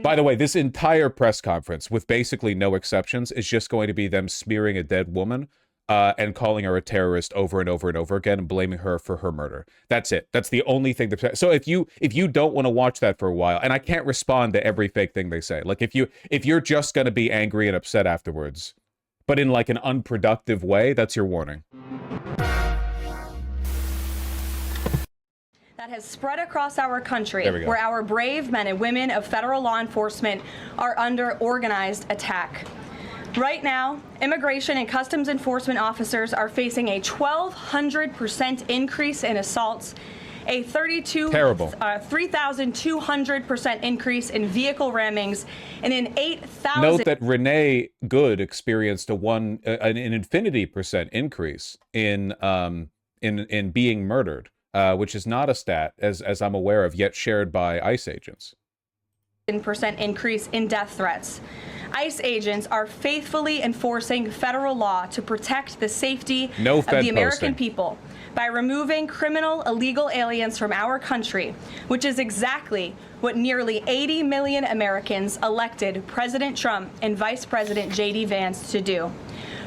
By the way, this entire press conference, with basically no exceptions, is just going to be them smearing a dead woman and calling her a terrorist over and over and over again and blaming her for her murder. That's it. That's the only thing. So if you don't want to watch that for a while, and I can't respond to every fake thing they say, like if you're just going to be angry and upset afterwards, but in like an unproductive way, that's your warning. That has spread across our country, where our brave men and women of federal law enforcement are under organized attack. Right now, immigration and customs enforcement officers are facing a 1,200% increase in assaults, a 3,200% increase in vehicle rammings, and an 8,000. Note that Renee Good experienced an infinity percent increase in being murdered, which is not a stat, as I'm aware of, yet shared by ICE agents. Percent increase in death threats. ICE agents are faithfully enforcing federal law to protect the safety of the American people by removing criminal illegal aliens from our country, which is exactly what nearly 80 million Americans elected President Trump and Vice President J.D. Vance to do.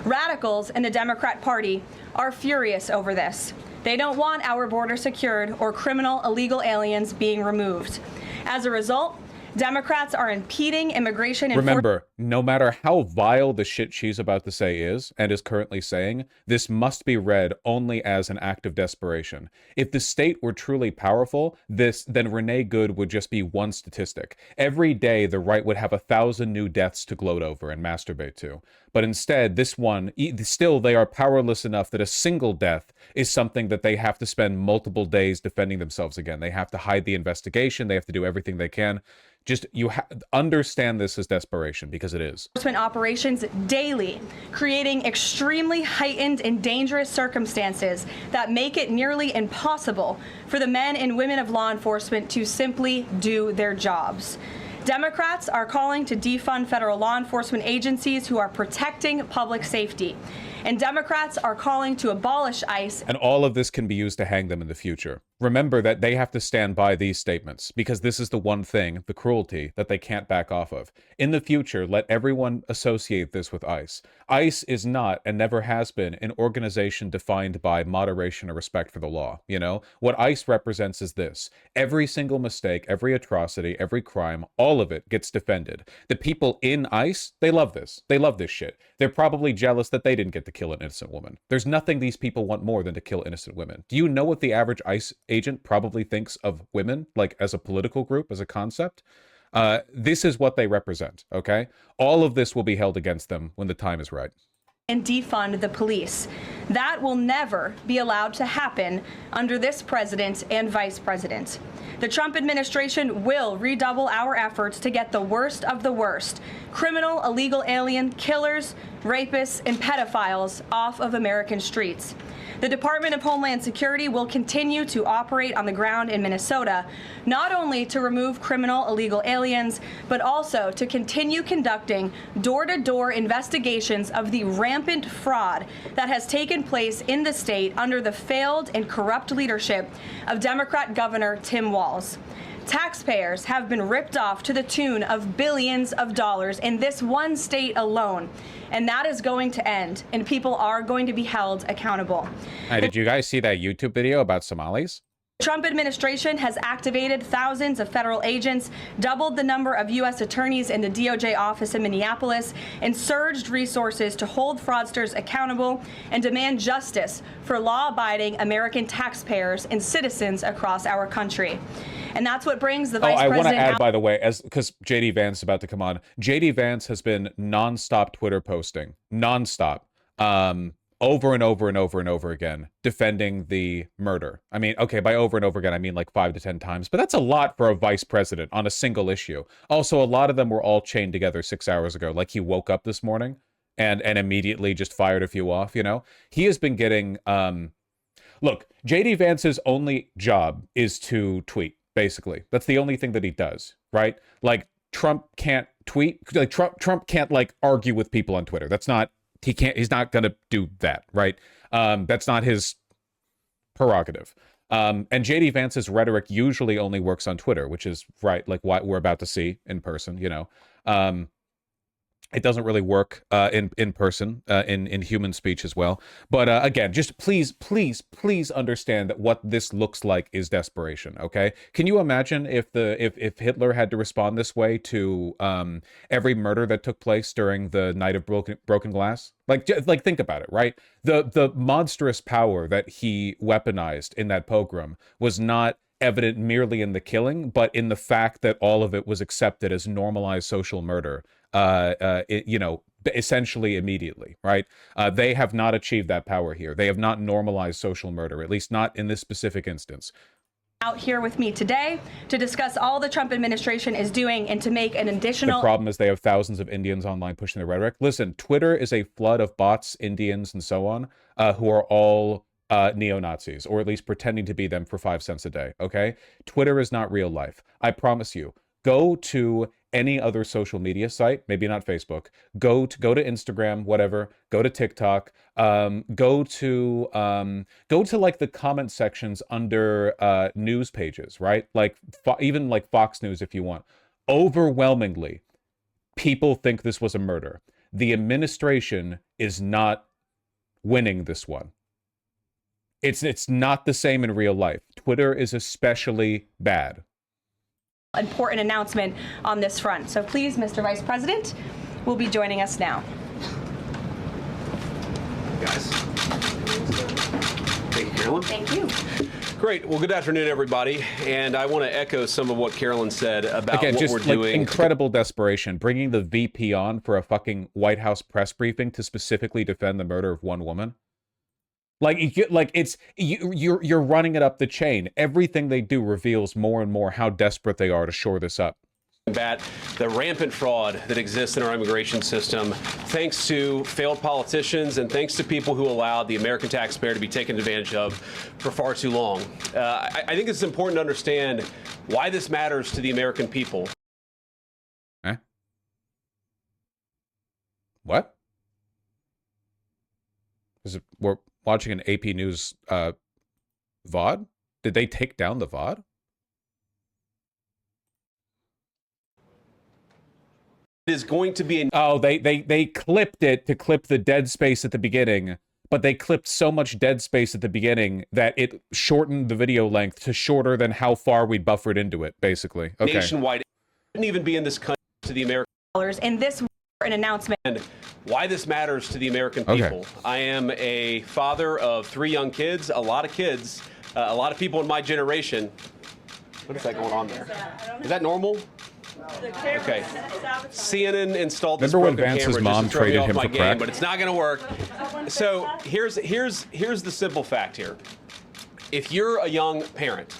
Radicals in the Democrat Party are furious over this. They don't want our border secured or criminal illegal aliens being removed. As a result, Democrats are impeding immigration. Remember, no matter how vile the shit she's about to say is, and is currently saying, this must be read only as an act of desperation. If the state were truly powerful, then Renee Good would just be one statistic. Every day, the right would have 1,000 new deaths to gloat over and masturbate to. But instead, this one, still they are powerless enough that a single death is something that they have to spend multiple days defending themselves again. They have to hide the investigation. They have to do everything they can. Just understand this as desperation, because it is. Enforcement operations daily, creating extremely heightened and dangerous circumstances that make it nearly impossible for the men and women of law enforcement to simply do their jobs. Democrats are calling to defund federal law enforcement agencies who are protecting public safety. And Democrats are calling to abolish ICE. And all of this can be used to hang them in the future. Remember that they have to stand by these statements, because this is the one thing, the cruelty, that they can't back off of. In the future, let everyone associate this with ICE. ICE is not, and never has been, an organization defined by moderation or respect for the law. You know, what ICE represents is this: every single mistake, every atrocity, every crime, all of it gets defended. The people in ICE, they love this. They love this shit. They're probably jealous that they didn't get to kill an innocent woman. There's nothing these people want more than to kill innocent women. Do you know what the average ICE agent probably thinks of women, like as a political group, as a concept? This is what they represent, okay? All of this will be held against them when the time is right. And defund the police. That will never be allowed to happen under this president and vice president. The Trump administration will redouble our efforts to get the worst of the worst, criminal illegal alien killers, rapists, and pedophiles off of American streets. The Department of Homeland Security will continue to operate on the ground in Minnesota, not only to remove criminal illegal aliens, but also to continue conducting door-to-door investigations of the rampant fraud that has taken place in the state under the failed and corrupt leadership of Democrat Governor Tim Walz. Taxpayers have been ripped off to the tune of billions of dollars in this one state alone. And that is going to end, and people are going to be held accountable. Hey, did you guys see that YouTube video about Somalis? The Trump administration has activated thousands of federal agents, doubled the number of U.S. attorneys in the DOJ office in Minneapolis, and surged resources to hold fraudsters accountable and demand justice for law-abiding American taxpayers and citizens across our country. And that's what brings the vice president. I want to add, by the way, because J.D. Vance is about to come on. J.D. Vance has been nonstop Twitter posting, nonstop, over and over and over and over again, defending the murder. I mean, okay, by over and over again, I mean like 5 to 10 times, but that's a lot for a vice president on a single issue. Also, a lot of them were all chained together 6 hours ago. Like he woke up this morning and immediately just fired a few off, you know? He has been getting, look, J.D. Vance's only job is to tweet. Basically, that's the only thing that he does, right? Like Trump can't tweet, like Trump can't like argue with people on Twitter. That's not, he's not gonna do that, right? That's not his prerogative. And JD Vance's rhetoric usually only works on Twitter, which is right, like what we're about to see in person, you know. It doesn't really work in person, in human speech as well. But again, just please understand that what this looks like is desperation. Okay, can you imagine if Hitler had to respond this way to every murder that took place during the Night of Broken Glass? Like think about it, right? The monstrous power that he weaponized in that pogrom was not evident merely in the killing, but in the fact that all of it was accepted as normalized social murder. You know, essentially immediately, right? They have not achieved that power here. They have not normalized social murder, at least not in this specific instance. Out here with me today to discuss all the Trump administration is doing and to make an additional... The problem is they have thousands of Indians online pushing the rhetoric. Listen, Twitter is a flood of bots, Indians, and so on, who are all neo-Nazis, or at least pretending to be them for 5 cents a day, okay? Twitter is not real life. I promise you. Go to any other social media site, maybe not Facebook. Go to Instagram, whatever. Go to TikTok. Go to like the comment sections under news pages, right? Like even like Fox News, if you want. Overwhelmingly, people think this was a murder. The administration is not winning this one. It's not the same in real life. Twitter is especially bad. Important announcement on this front. So please, Mr. Vice President, will be joining us now. Guys. Thank you, Carolyn. Thank you. Great. Well, good afternoon, everybody. And I want to echo some of what Carolyn said about Again, what just we're like doing. Incredible desperation, bringing the VP on for a fucking White House press briefing to specifically defend the murder of one woman. Like you're running it up the chain. Everything they do reveals more and more how desperate they are to shore this up. Combat the rampant fraud that exists in our immigration system, thanks to failed politicians and thanks to people who allowed the American taxpayer to be taken advantage of for far too long. I think it's important to understand why this matters to the American people. Eh? What? We're watching an AP News VOD? Did they take down the VOD? It is going to be Oh, they clipped it to clip the dead space at the beginning, but they clipped so much dead space at the beginning that it shortened the video length to shorter than how far we buffered into it, basically. Okay. nationwide. It shouldn't even be in this country to the American. And this an announcement. And why this matters to the American people. Okay. I am a father of 3 young kids, a lot of kids, a lot of people in my generation. What is that going on there? Is that normal? Okay. CNN installed this broken camera. Remember when Vance's mom traded him for crack? But it's not going to work. So here's the simple fact here. If you're a young parent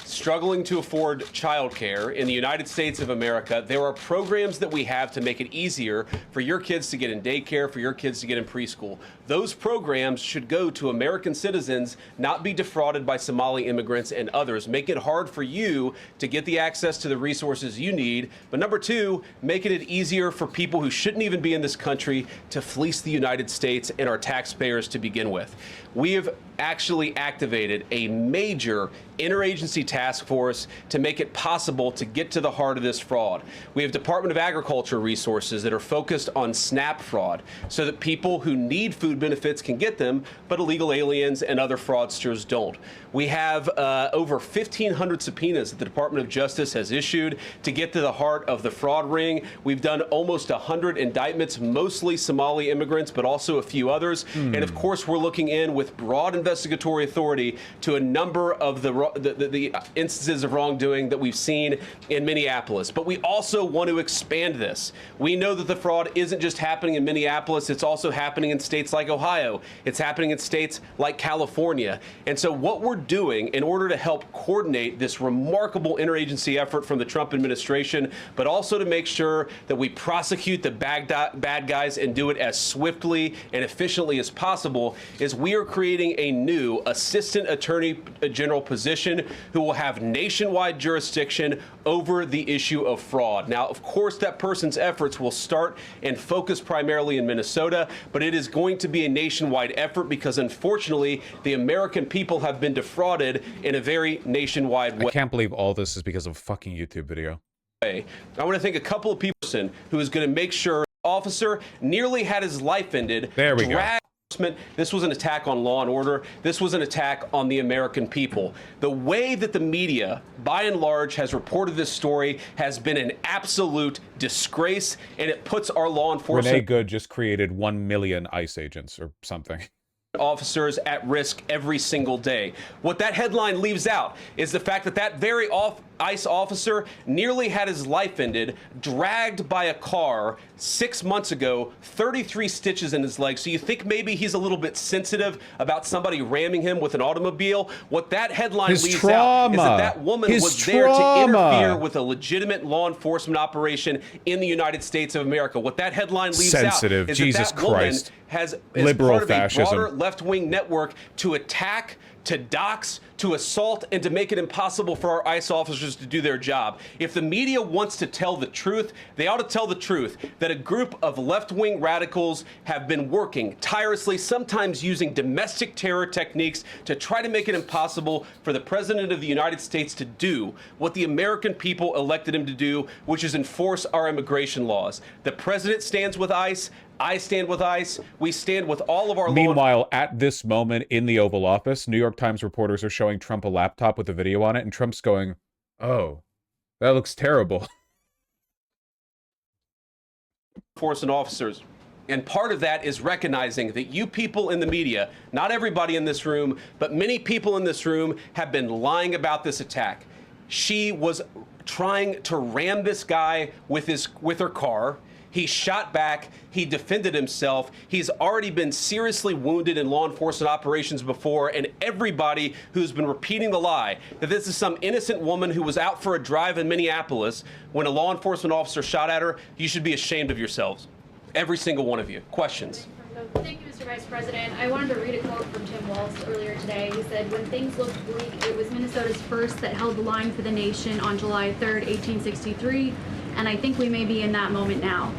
struggling to afford childcare in the United States of America, there are programs that we have to make it easier for your kids to get in daycare, for your kids to get in preschool. Those programs should go to American citizens, not be defrauded by Somali immigrants and others. Make it hard for you to get the access to the resources you need. But number 2, making it easier for people who shouldn't even be in this country to fleece the United States and our taxpayers to begin with. We have actually activated a major interagency task force to make it possible to get to the heart of this fraud. We have Department of Agriculture resources that are focused on SNAP fraud so that people who need food benefits can get them, but illegal aliens and other fraudsters don't. We have over 1,500 subpoenas that the Department of Justice has issued to get to the heart of the fraud ring. We've done almost 100 indictments, mostly Somali immigrants, but also a few others. And of course, we're looking in with broad investigatory authority to a number of the instances of wrongdoing that we've seen in Minneapolis. But we also want to expand this. We know that the fraud isn't just happening in Minneapolis, it's also happening in states like Ohio. It's happening in states like California. And so what we're doing in order to help coordinate this remarkable interagency effort from the Trump administration, but also to make sure that we prosecute the bad guys and do it as swiftly and efficiently as possible, is we are creating a new assistant attorney general position who will have nationwide jurisdiction over the issue of fraud. Now, of course, that person's efforts will start and focus primarily in Minnesota, but it is going to be a nationwide effort because, unfortunately, the American people have been defrauded in a very nationwide way. I can't believe all this is because of a fucking YouTube video. I want to thank a couple of people who is going to make sure officer nearly had his life ended. There we go. This was an attack on law and order. This was an attack on the American people. The way that the media, by and large, has reported this story has been an absolute disgrace, and it puts our law enforcement... Renee Good just created 1 million ICE agents or something. Officers at risk every single day. What that headline leaves out is the fact that that very ICE officer nearly had his life ended, dragged by a car 6 months ago, 33 stitches in his leg. So you think maybe he's a little bit sensitive about somebody ramming him with an automobile? What that headline leaves out is that that woman was there to interfere with a legitimate law enforcement operation in the United States of America. What that headline leaves out is Jesus that woman Christ. has Liberal part of fascism. a broader left-wing network to attack, to dox, to assault, and to make it impossible for our ICE officers to do their job. If the media wants to tell the truth, they ought to tell the truth that a group of left-wing radicals have been working tirelessly, sometimes using domestic terror techniques to try to make it impossible for the President of the United States to do what the American people elected him to do, which is enforce our immigration laws. The President stands with ICE. I stand with ICE. We stand with all of our Meanwhile, at this moment in the Oval Office, New York Times reporters are showing Trump a laptop with a video on it, and Trump's going, "Oh, that looks terrible." Enforcement officers. And part of that is recognizing that you people in the media, not everybody in this room, but many people in this room have been lying about this attack. She was trying to ram this guy with her car. He shot back. He defended himself. He's already been seriously wounded in law enforcement operations before, and everybody who's been repeating the lie that this is some innocent woman who was out for a drive in Minneapolis when a law enforcement officer shot at her, you should be ashamed of yourselves. Every single one of you. Questions? Thank you, Mr. Vice President. I wanted to read a quote from Tim Walz earlier today. He said, "When things looked bleak, it was Minnesota's first that held the line for the nation on July 3rd, 1863, and I think we may be in that moment now."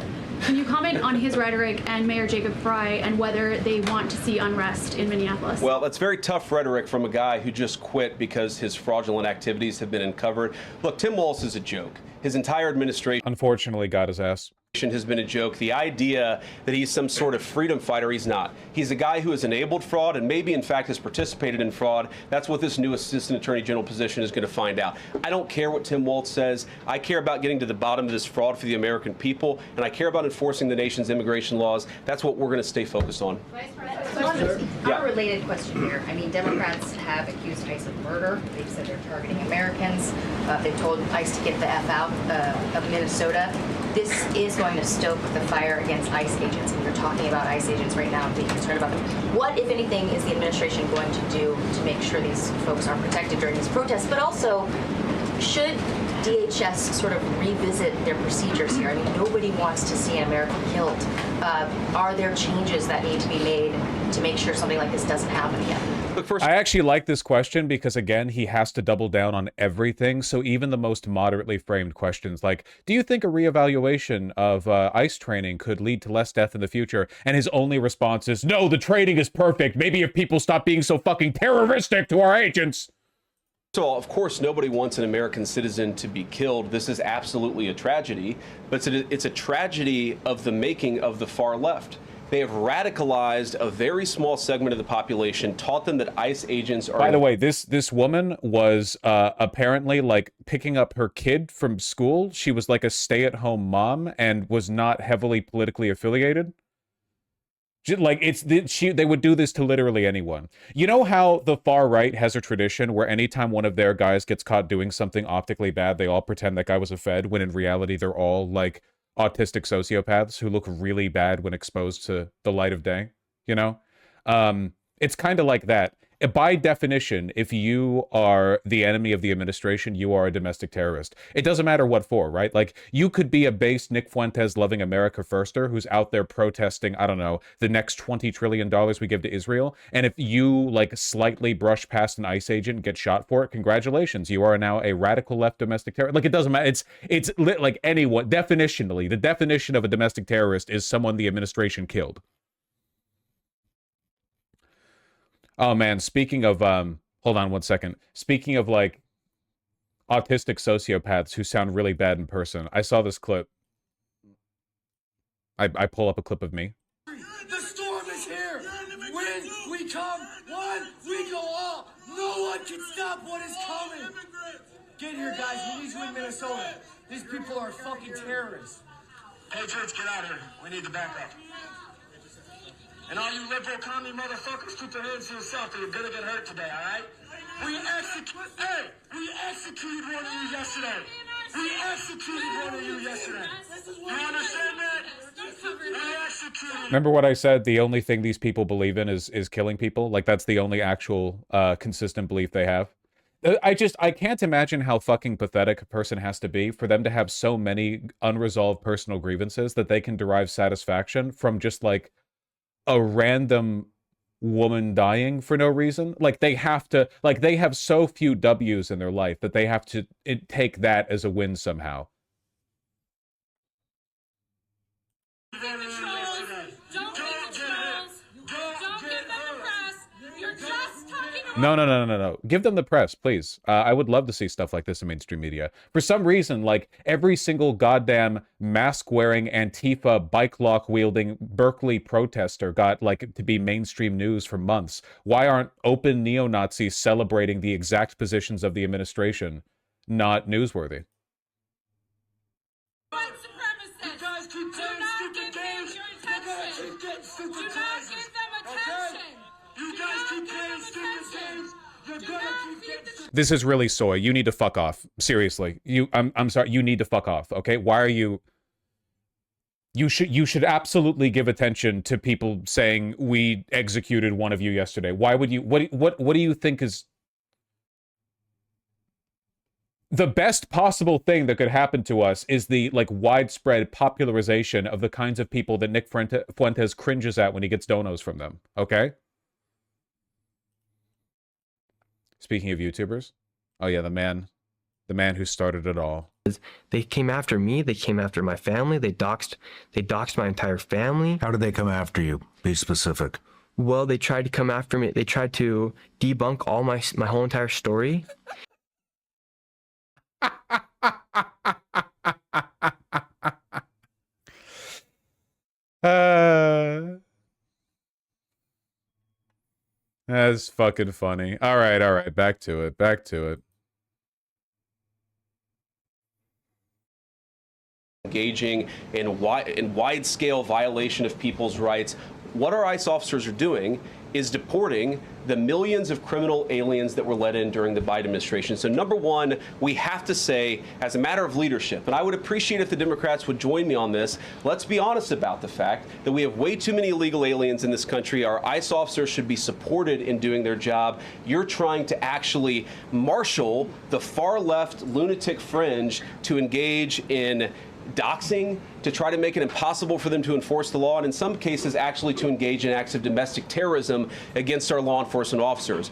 Can you comment on his rhetoric and Mayor Jacob Frey and whether they want to see unrest in Minneapolis? Well, that's very tough rhetoric from a guy who just quit because his fraudulent activities have been uncovered. Look, Tim Walz is a joke. His entire administration, unfortunately, got his ass. Has been a joke. The idea that he's some sort of freedom fighter, he's not. He's a guy who has enabled fraud and maybe in fact has participated in fraud. That's what this new assistant attorney general position is going to find out. I don't care what Tim Walz says. I care about getting to the bottom of this fraud for the American people, and I care about enforcing the nation's immigration laws. That's what we're going to stay focused on. Vice President, a related question here. I mean, Democrats have accused ICE of murder. They've said they're targeting Americans. They've told ICE to get the F out of Minnesota. This is going to stoke the fire against ICE agents, and you're talking about ICE agents right now and being concerned about them. What, if anything, is the administration going to do to make sure these folks are protected during these protests? But also, should DHS sort of revisit their procedures here? I mean, nobody wants to see an American killed. Are there changes that need to be made to make sure something like this doesn't happen again? I actually like this question because, again, he has to double down on everything. So even the most moderately framed questions like, do you think a reevaluation of ICE training could lead to less death in the future? And his only response is, no, the training is perfect. Maybe if people stop being so fucking terroristic to our agents. So, of course, nobody wants an American citizen to be killed. This is absolutely a tragedy, but it's a tragedy of the making of the far left. They have radicalized a very small segment of the population, taught them that ICE agents are... By the way, this woman was apparently like picking up her kid from school. She was like a stay-at-home mom and was not heavily politically affiliated. Like, they would do this to literally anyone. You know how the far right has a tradition where anytime one of their guys gets caught doing something optically bad, they all pretend that guy was a Fed, when in reality they're all like autistic sociopaths who look really bad when exposed to the light of day, you know? It's kind of like that. by definition, if you are the enemy of the administration, you are a domestic terrorist. It doesn't matter what for, right? Like, you could be a base Nick Fuentes loving America firster who's out there protesting, I don't know, the next $20 trillion we give to Israel. And if you like slightly brush past an ICE agent and get shot for it, congratulations, you are now a radical left domestic terrorist. Like, it doesn't matter. It's like anyone, definitionally, the definition of a domestic terrorist is someone the administration killed. Oh man, speaking of hold on one second. Speaking of like autistic sociopaths who sound really bad in person, I saw this clip. I pull up a clip of me. The storm is here. When we come, one, we go all. No one can stop what is coming. Get here, guys. We need you in Minnesota. These people are fucking terrorists. Patriots, get out of here. We need to back up. And all you liberal commie motherfuckers, keep your hands to yourself or you're gonna get hurt today, all right? We executed one of you yesterday. We executed one of you yesterday. You understand that? We executed. Remember what I said? The only thing these people believe in is killing people. Like, that's the only actual consistent belief they have. I can't imagine how fucking pathetic a person has to be for them to have so many unresolved personal grievances that they can derive satisfaction from just like a random woman dying for no reason. Like, they have to, like, they have so few W's in their life that they have to take that as a win somehow. No. Give them the press, please. I would love to see stuff like this in mainstream media. For some reason, like, every single goddamn mask-wearing, Antifa, bike-lock-wielding Berkeley protester got, like, to be mainstream news for months. Why aren't open neo-Nazis celebrating the exact positions of the administration not newsworthy? This is really soy. You need to fuck off. Seriously. I'm sorry. You need to fuck off. Okay? Why are you... You should absolutely give attention to people saying we executed one of you yesterday. Why would you... What do you think is the best possible thing that could happen to us is the like widespread popularization of the kinds of people that Nick Fuentes cringes at when he gets donos from them. Okay? Speaking of YouTubers, oh yeah, the man who started it all. They came after me. They came after my family. They doxed my entire family. How did they come after you? Be specific. Well, they tried to come after me. They tried to debunk all my whole entire story. That's fucking funny. All right. Back to it. Engaging in wide-scale violation of people's rights. What our ICE officers are doing is deporting the millions of criminal aliens that were let in during the Biden administration. So number one, we have to say, as a matter of leadership, and I would appreciate if the Democrats would join me on this, let's be honest about the fact that we have way too many illegal aliens in this country. Our ICE officers should be supported in doing their job. You're trying to actually marshal the far left lunatic fringe to engage in doxing, to try to make it impossible for them to enforce the law, and in some cases actually to engage in acts of domestic terrorism against our law enforcement officers.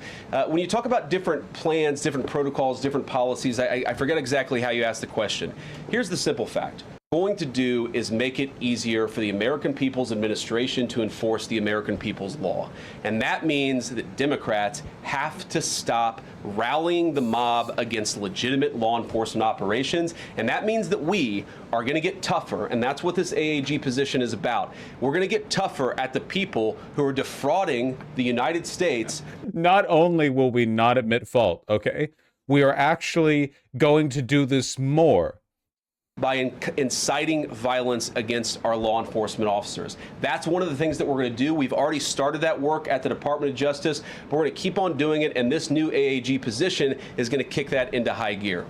When you talk about different plans, different protocols, different policies, I forget exactly how you asked the question. Here's the simple fact. Going to do is make it easier for the American People's Administration to enforce the American people's law. And that means that Democrats have to stop rallying the mob against legitimate law enforcement operations. And that means that we are going to get tougher. And that's what this AAG position is about. We're going to get tougher at the people who are defrauding the United States. Not only will we not admit fault, okay? We are actually going to do this more by inciting violence against our law enforcement officers. That's one of the things that we're going to do. We've already started that work at the Department of Justice, but we're going to keep on doing it, and this new AAG position is going to kick that into high gear.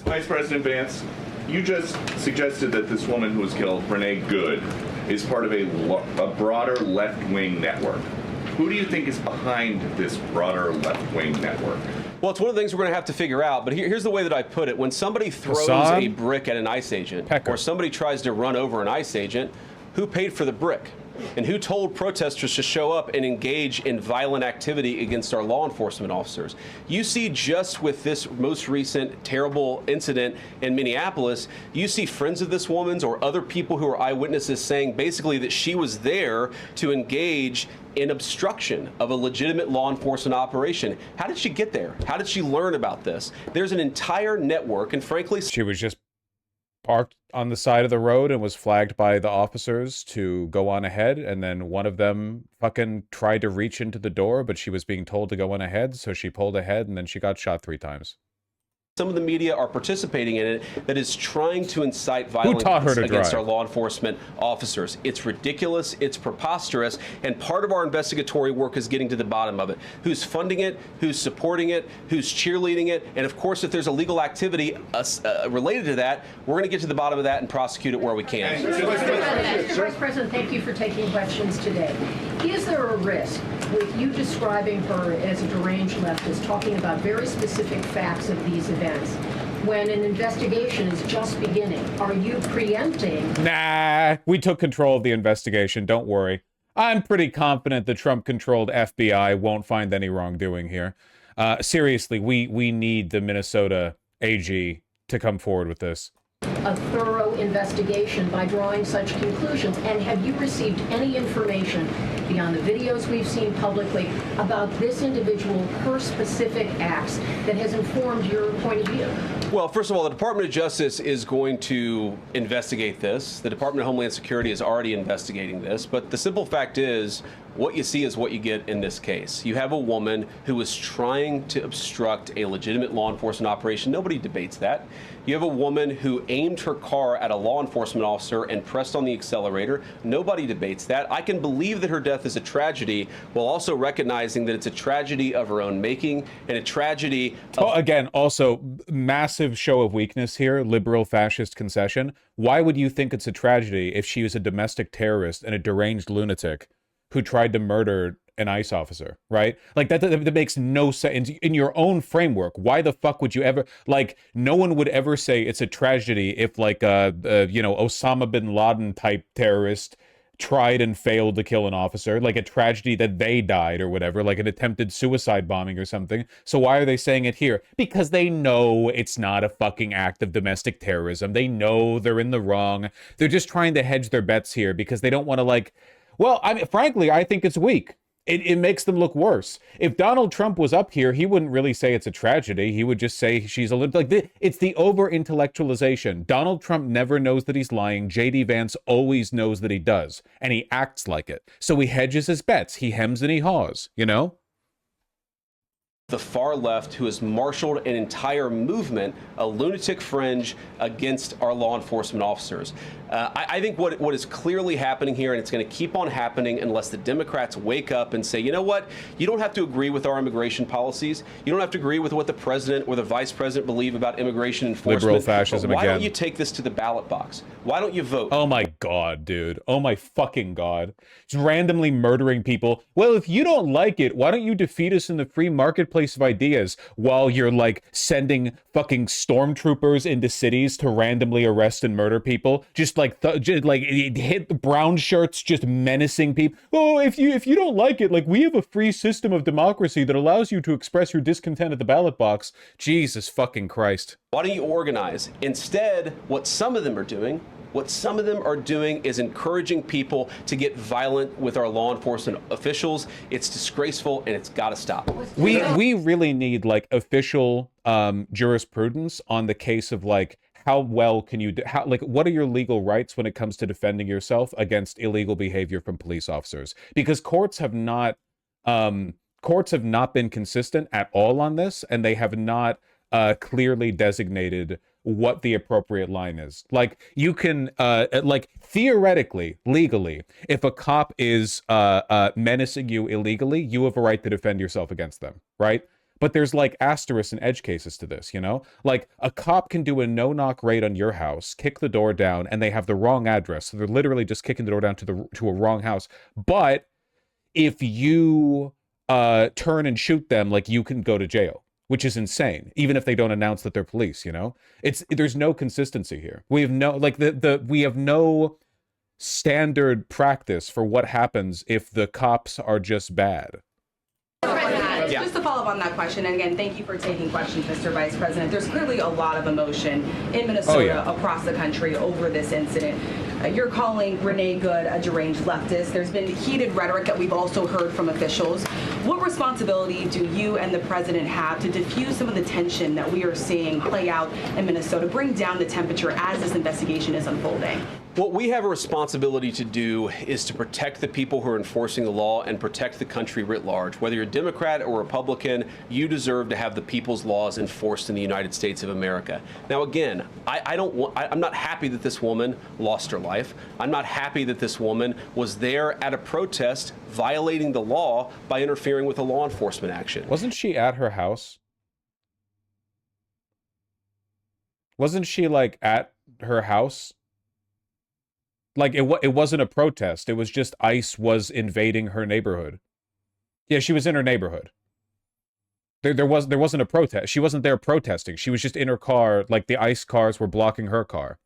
Vice President Vance, you just suggested that this woman who was killed, Renee Good, is part of a broader left-wing network. Who do you think is behind this broader left-wing network? Well, it's one of the things we're going to have to figure out. But here's the way that I put it. When somebody throws Hassan? a brick at an ICE agent, Pecker. or somebody tries to run over an ICE agent, who paid for the brick? And who told protesters to show up and engage in violent activity against our law enforcement officers? You see, just with this most recent terrible incident in Minneapolis, you see friends of this woman's or other people who are eyewitnesses saying basically that she was there to engage in obstruction of a legitimate law enforcement operation. How did she get there? How did she learn about this? There's an entire network, and frankly, She was just parked on the side of the road and was flagged by the officers to go on ahead, and then one of them fucking tried to reach into the door, but she was being told to go on ahead, so she pulled ahead, and then she got shot 3 times. some of the media are participating in it that is trying to incite violence taught her to against drive? our law enforcement officers. It's ridiculous, it's preposterous, and part of our investigatory work is getting to the bottom of it. Who's funding it, who's supporting it, who's cheerleading it, and of course if there's a legal activity related to that, we're going to get to the bottom of that and prosecute it where we can. Mr. Vice President, thank you for taking questions today. Is there a risk with you describing her as a deranged leftist, talking about very specific facts of these events, when an investigation is just beginning? Are you preempting? Nah, we took control of the investigation, don't worry. I'm pretty confident the Trump-controlled FBI won't find any wrongdoing here. Seriously, we need the Minnesota AG to come forward with this. A thorough investigation by drawing such conclusions? And have you received any information beyond the videos we've seen publicly about this individual, her specific acts, that has informed your point of view? Well, first of all, the Department of Justice is going to investigate this. The Department of Homeland Security is already investigating this. But the simple fact is, what you see is what you get in this case. You have a woman who is trying to obstruct a legitimate law enforcement operation. Nobody debates that. You have a woman who aimed her car at a law enforcement officer and pressed on the accelerator. Nobody debates that. I can believe that her death is a tragedy while also recognizing that it's a tragedy of her own making and a tragedy of... Again, also, massive show of weakness here, liberal fascist concession. Why would you think it's a tragedy if she was a domestic terrorist and a deranged lunatic who tried to murder an ICE officer, right? Like, that makes no sense. In your own framework, why the fuck would you ever, like, no one would ever say it's a tragedy if, like, Osama bin Laden type terrorist tried and failed to kill an officer, like a tragedy that they died or whatever, like an attempted suicide bombing or something. So why are they saying it here? Because they know it's not a fucking act of domestic terrorism. They know they're in the wrong. They're just trying to hedge their bets here because they don't want to, like, well, I mean, frankly, I think it's weak. It makes them look worse. If Donald Trump was up here, he wouldn't really say it's a tragedy. He would just say she's a little, like, it's the over-intellectualization. Donald Trump never knows that he's lying. J.D. Vance always knows that he does, and he acts like it. So he hedges his bets. He hems and he haws, you know? The far left who has marshaled an entire movement, a lunatic fringe against our law enforcement officers. I think what is clearly happening here, and it's going to keep on happening unless the Democrats wake up and say, you know what, you don't have to agree with our immigration policies. You don't have to agree with what the president or the vice president believe about immigration enforcement. Liberal fascism but why again. don't you take this to the ballot box? Why don't you vote? Oh my God, dude. Oh my fucking God. Just randomly murdering people. Well, if you don't like it, why don't you defeat us in the free marketplace of ideas while you're, like, sending fucking stormtroopers into cities to randomly arrest and murder people? Just hit brown shirts, just menacing people. Oh, if you don't like it, like, we have a free system of democracy that allows you to express your discontent at the ballot box. Jesus fucking Christ. Why don't you organize? Instead, what some of them are doing is encouraging people to get violent with our law enforcement officials. It's disgraceful, and it's got to stop. We really need, like, official jurisprudence on the case of, like, how well can you what are your legal rights when it comes to defending yourself against illegal behavior from police officers? Because courts have not been consistent at all on this, and they have not clearly designated what the appropriate line is. Like, you can, like, theoretically, legally, if a cop is menacing you illegally, you have a right to defend yourself against them, right? But there's, like, asterisks and edge cases to this, you know? Like, a cop can do a no-knock raid on your house, kick the door down, and they have the wrong address. So they're literally just kicking the door down to a wrong house. But if you turn and shoot them, like, you can go to jail, which is insane, even if they don't announce that they're police, you know? There's no consistency here. We have no, like, we have no standard practice for what happens if the cops are just bad. Just to follow up on that question, and again, thank you for taking questions, Mr. Vice President. There's clearly a lot of emotion in Minnesota, across the country over this incident. You're calling Renee Good a deranged leftist. There's been heated rhetoric that we've also heard from officials. What responsibility do you and the president have to diffuse some of the tension that we are seeing play out in Minnesota, bring down the temperature as this investigation is unfolding? What we have a responsibility to do is to protect the people who are enforcing the law and protect the country writ large. Whether you're Democrat or Republican, you deserve to have the people's laws enforced in the United States of America. Now, again, I'm not happy that this woman lost her life. I'm not happy that this woman was there at a protest violating the law by interfering with a law enforcement action. Wasn't she at her house? Wasn't she, like, at her house? Like, it wasn't a protest. It was just ICE was invading her neighborhood. Yeah, she was in her neighborhood. There wasn't a protest. She wasn't there protesting. She was just in her car, like the ICE cars were blocking her car.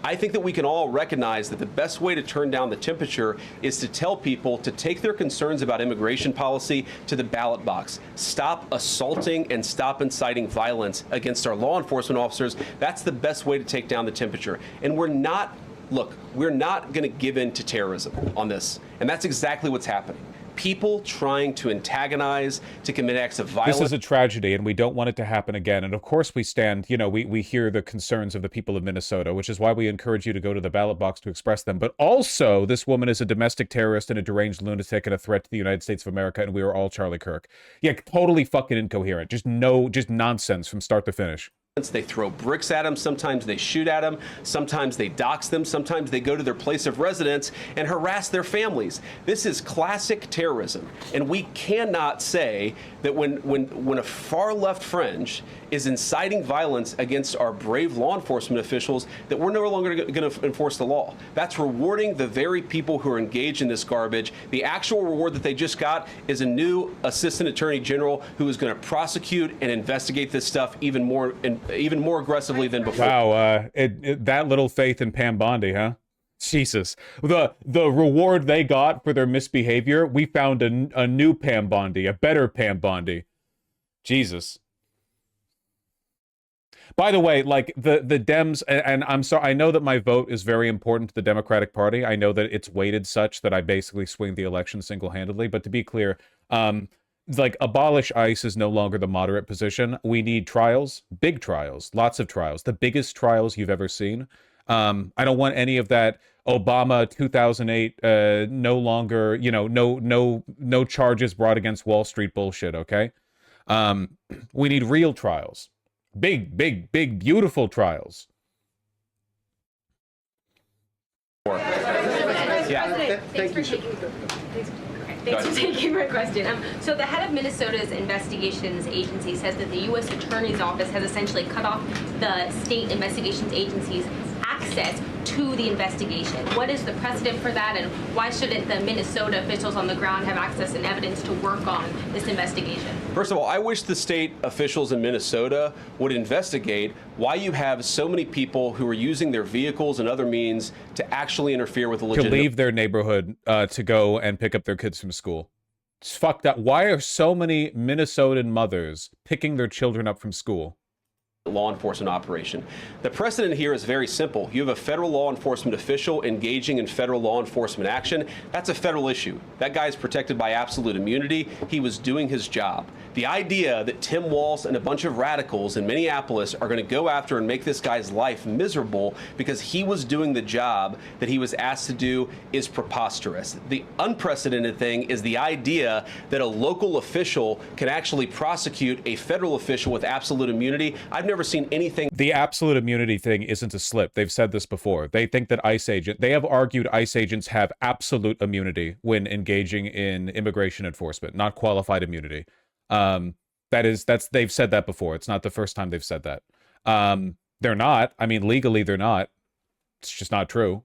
I think that we can all recognize that the best way to turn down the temperature is to tell people to take their concerns about immigration policy to the ballot box. Stop assaulting and stop inciting violence against our law enforcement officers. That's the best way to take down the temperature. And we're not going to give in to terrorism on this. And that's exactly what's happening. People trying to antagonize, to commit acts of violence. This is a tragedy, and we don't want it to happen again. And of course we stand, you know, we hear the concerns of the people of Minnesota, which is why we encourage you to go to the ballot box to express them. But also, this woman is a domestic terrorist and a deranged lunatic and a threat to the United States of America, and we are all Charlie Kirk. Yeah, totally fucking incoherent. Just nonsense from start to finish. They throw bricks at them. Sometimes they shoot at them. Sometimes they dox them. Sometimes they go to their place of residence and harass their families. This is classic terrorism. And we cannot say that when a far left fringe is inciting violence against our brave law enforcement officials, that we're no longer going to enforce the law. That's rewarding the very people who are engaged in this garbage. The actual reward that they just got is a new assistant attorney general who is going to prosecute and investigate this stuff even more aggressively than before. Wow, that little faith in Pam Bondi, huh? Jesus. The reward they got for their misbehavior, we found a new Pam Bondi, a better Pam Bondi. Jesus. By the way, like, the Dems, and I'm sorry, I know that my vote is very important to the Democratic Party. I know that it's weighted such that I basically swing the election single-handedly. But to be clear, like, abolish ICE is no longer the moderate position. We need trials, big trials, lots of trials, the biggest trials you've ever seen. I don't want any of that Obama 2008, no longer, you know, no charges brought against Wall Street bullshit, okay? We need real trials. Big, beautiful trials. Yeah. Thanks for taking my question. So the head of Minnesota's investigations agency says that the U.S. Attorney's Office has essentially cut off the state investigations agency's access to the investigation. What is the precedent for that, and why shouldn't the Minnesota officials on the ground have access and evidence to work on this investigation? First of all, I wish the state officials in Minnesota would investigate why you have so many people who are using their vehicles and other means to actually interfere with the legitimate... To leave their neighborhood to go and pick up their kids from school. It's fucked up. Why are so many Minnesotan mothers picking their children up from school? Law enforcement operation. The precedent here is very simple. You have a federal law enforcement official engaging in federal law enforcement action. That's a federal issue. That guy is protected by absolute immunity. He was doing his job. The idea that Tim Walz and a bunch of radicals in Minneapolis are going to go after and make this guy's life miserable because he was doing the job that he was asked to do is preposterous. The unprecedented thing is the idea that a local official can actually prosecute a federal official with absolute immunity. I've never seen anything. The absolute immunity thing isn't a slip. They've said this before. They think that they have argued ICE agents have absolute immunity when engaging in immigration enforcement, not qualified immunity. They've said that before. It's not the first time they've said that. They're not. I mean, legally, they're not. It's just not true.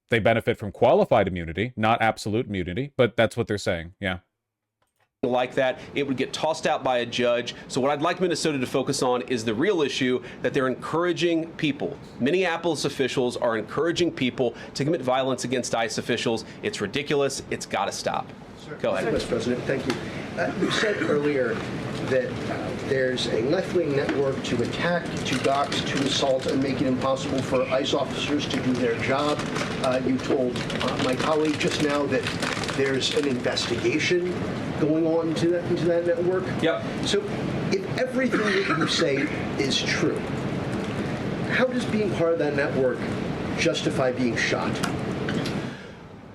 They benefit from qualified immunity, not absolute immunity, but that's what they're saying. Yeah. Like that, it would get tossed out by a judge. So what I'd like Minnesota to focus on is the real issue, that they're encouraging people. Minneapolis officials are encouraging people to commit violence against ICE officials. It's ridiculous. It's got to stop. Go ahead. Mr. President, thank you. You said earlier that there's a left-wing network to attack, to dox, to assault, and make it impossible for ICE officers to do their job. You told my colleague just now that there's an investigation going on into that network. Yep. So if everything that you say is true, how does being part of that network justify being shot?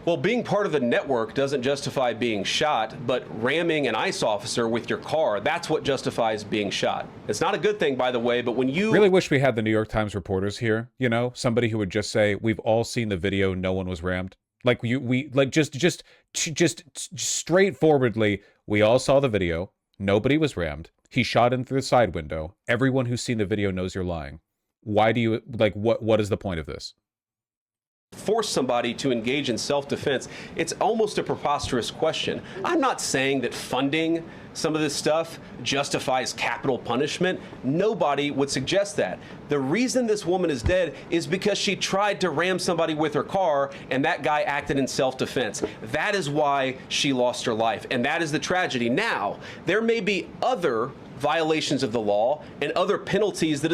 Well, being part of the network doesn't justify being shot, but ramming an ICE officer with your car, that's what justifies being shot. It's not a good thing, by the way, but when you... Really wish we had the New York Times reporters here, you know? Somebody who would just say, we've all seen the video, no one was rammed. Like, just straightforwardly, we all saw the video, nobody was rammed, he shot in through the side window, everyone who's seen the video knows you're lying. Why do you, like, what is the point of this? Force somebody to engage in self-defense, it's almost a preposterous question. I'm not saying that funding some of this stuff justifies capital punishment. Nobody would suggest that. The reason this woman is dead is because she tried to ram somebody with her car and that guy acted in self-defense. That is why she lost her life, and that is the tragedy. Now, there may be other violations of the law and other penalties that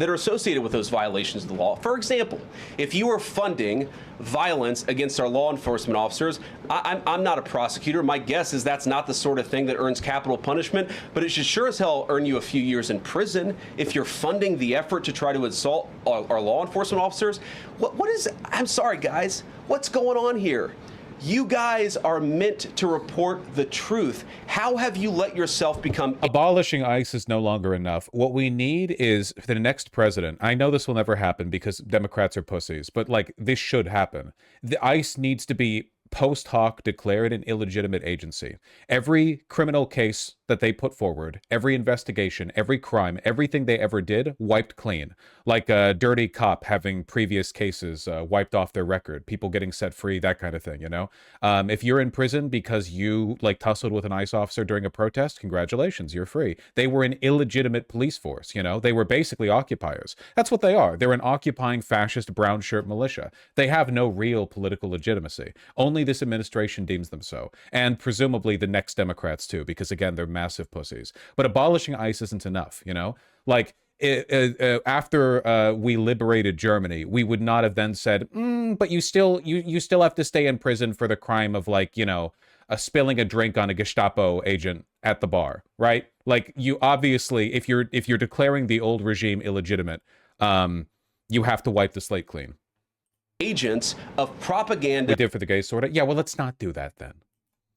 are associated with those violations of the law. For example, if you are funding violence against our law enforcement officers, I'm not a prosecutor. My guess is that's not the sort of thing that earns capital punishment, but it should sure as hell earn you a few years in prison if you're funding the effort to try to assault our law enforcement officers. What is, I'm sorry guys, what's going on here? You guys are meant to report the truth. How have you let yourself become... Abolishing ICE is no longer enough. What we need is the next president. I know this will never happen because Democrats are pussies, but like this should happen. The ICE needs to be post hoc declared an illegitimate agency. Every criminal case that they put forward, every investigation, every crime, everything they ever did, wiped clean. Like a dirty cop having previous cases wiped off their record, people getting set free, that kind of thing, you know? If you're in prison because you like tussled with an ICE officer during a protest, congratulations, you're free. They were an illegitimate police force, you know? They were basically occupiers. That's what they are. They're an occupying fascist brown shirt militia. They have no real political legitimacy. Only this administration deems them so. And presumably the next Democrats too, because again, they're massive pussies. But abolishing ICE isn't enough, you know? Like, after we liberated Germany, we would not have then said, but you still have to stay in prison for the crime of, like, you know, spilling a drink on a Gestapo agent at the bar, right? Like, you obviously, if you're declaring the old regime illegitimate, you have to wipe the slate clean. Agents of propaganda. We did for the gay sorta. Yeah, well, let's not do that then.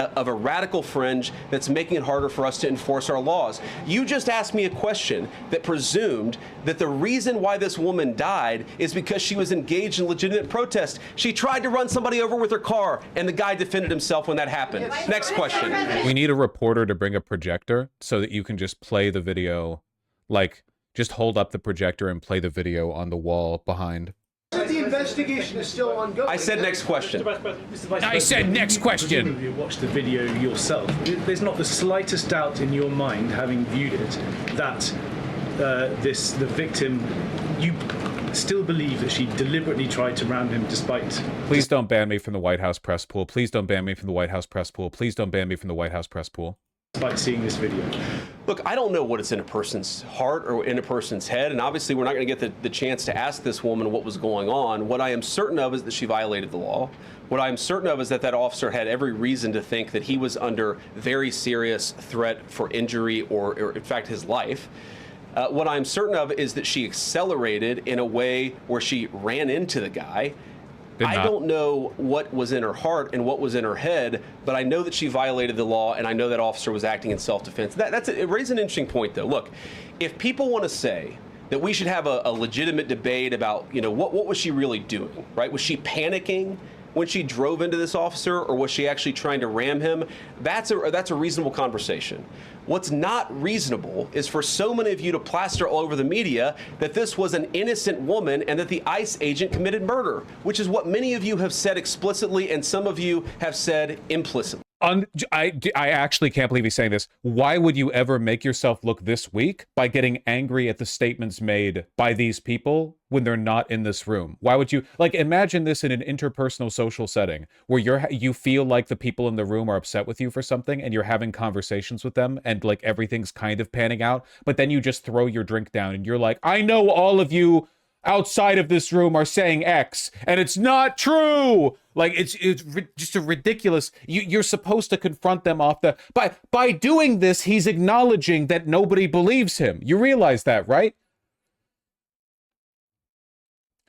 Of a radical fringe that's making it harder for us to enforce our laws. You just asked me a question that presumed that the reason why this woman died is because she was engaged in legitimate protest. She tried to run somebody over with her car, and the guy defended himself when that happened. Next question. We need a reporter to bring a projector so that you can just play the video, like, just hold up the projector and play the video on the wall behind. The investigation is still ongoing. I said next question. I said next question. You watched the video yourself. There's not the slightest doubt in your mind, having viewed it, that the victim, you still believe that she deliberately tried to ram him despite... Please don't ban me from the White House press pool. Please don't ban me from the White House press pool. Please don't ban me from the White House press pool. Despite seeing this video. Look, I don't know what is in a person's heart or in a person's head, and obviously we're not going to get the chance to ask this woman what was going on. What I am certain of is that she violated the law. What I'm certain of is that that officer had every reason to think that he was under very serious threat for injury or in fact, his life. What I'm certain of is that she accelerated in a way where she ran into the guy. I don't know what was in her heart and what was in her head, but I know that she violated the law, and I know that officer was acting in self-defense. It raises an interesting point, though. Look, if people want to say that we should have a legitimate debate about, you know, what was she really doing, right? Was she panicking? when she drove into this officer, or was she actually trying to ram him? That's a reasonable conversation. What's not reasonable is for so many of you to plaster all over the media that this was an innocent woman and that the ICE agent committed murder, which is what many of you have said explicitly and some of you have said implicitly. I actually can't believe he's saying this. Why would you ever make yourself look this weak by getting angry at the statements made by these people when they're not in this room? Why would you, like, imagine this in an interpersonal social setting where you feel like the people in the room are upset with you for something and you're having conversations with them and like everything's kind of panning out, but then you just throw your drink down and you're like, I know all of you outside of this room are saying X and it's not true. Like it's just a ridiculous. You're supposed to confront them off the by doing this. He's acknowledging that nobody believes him. You realize that, right?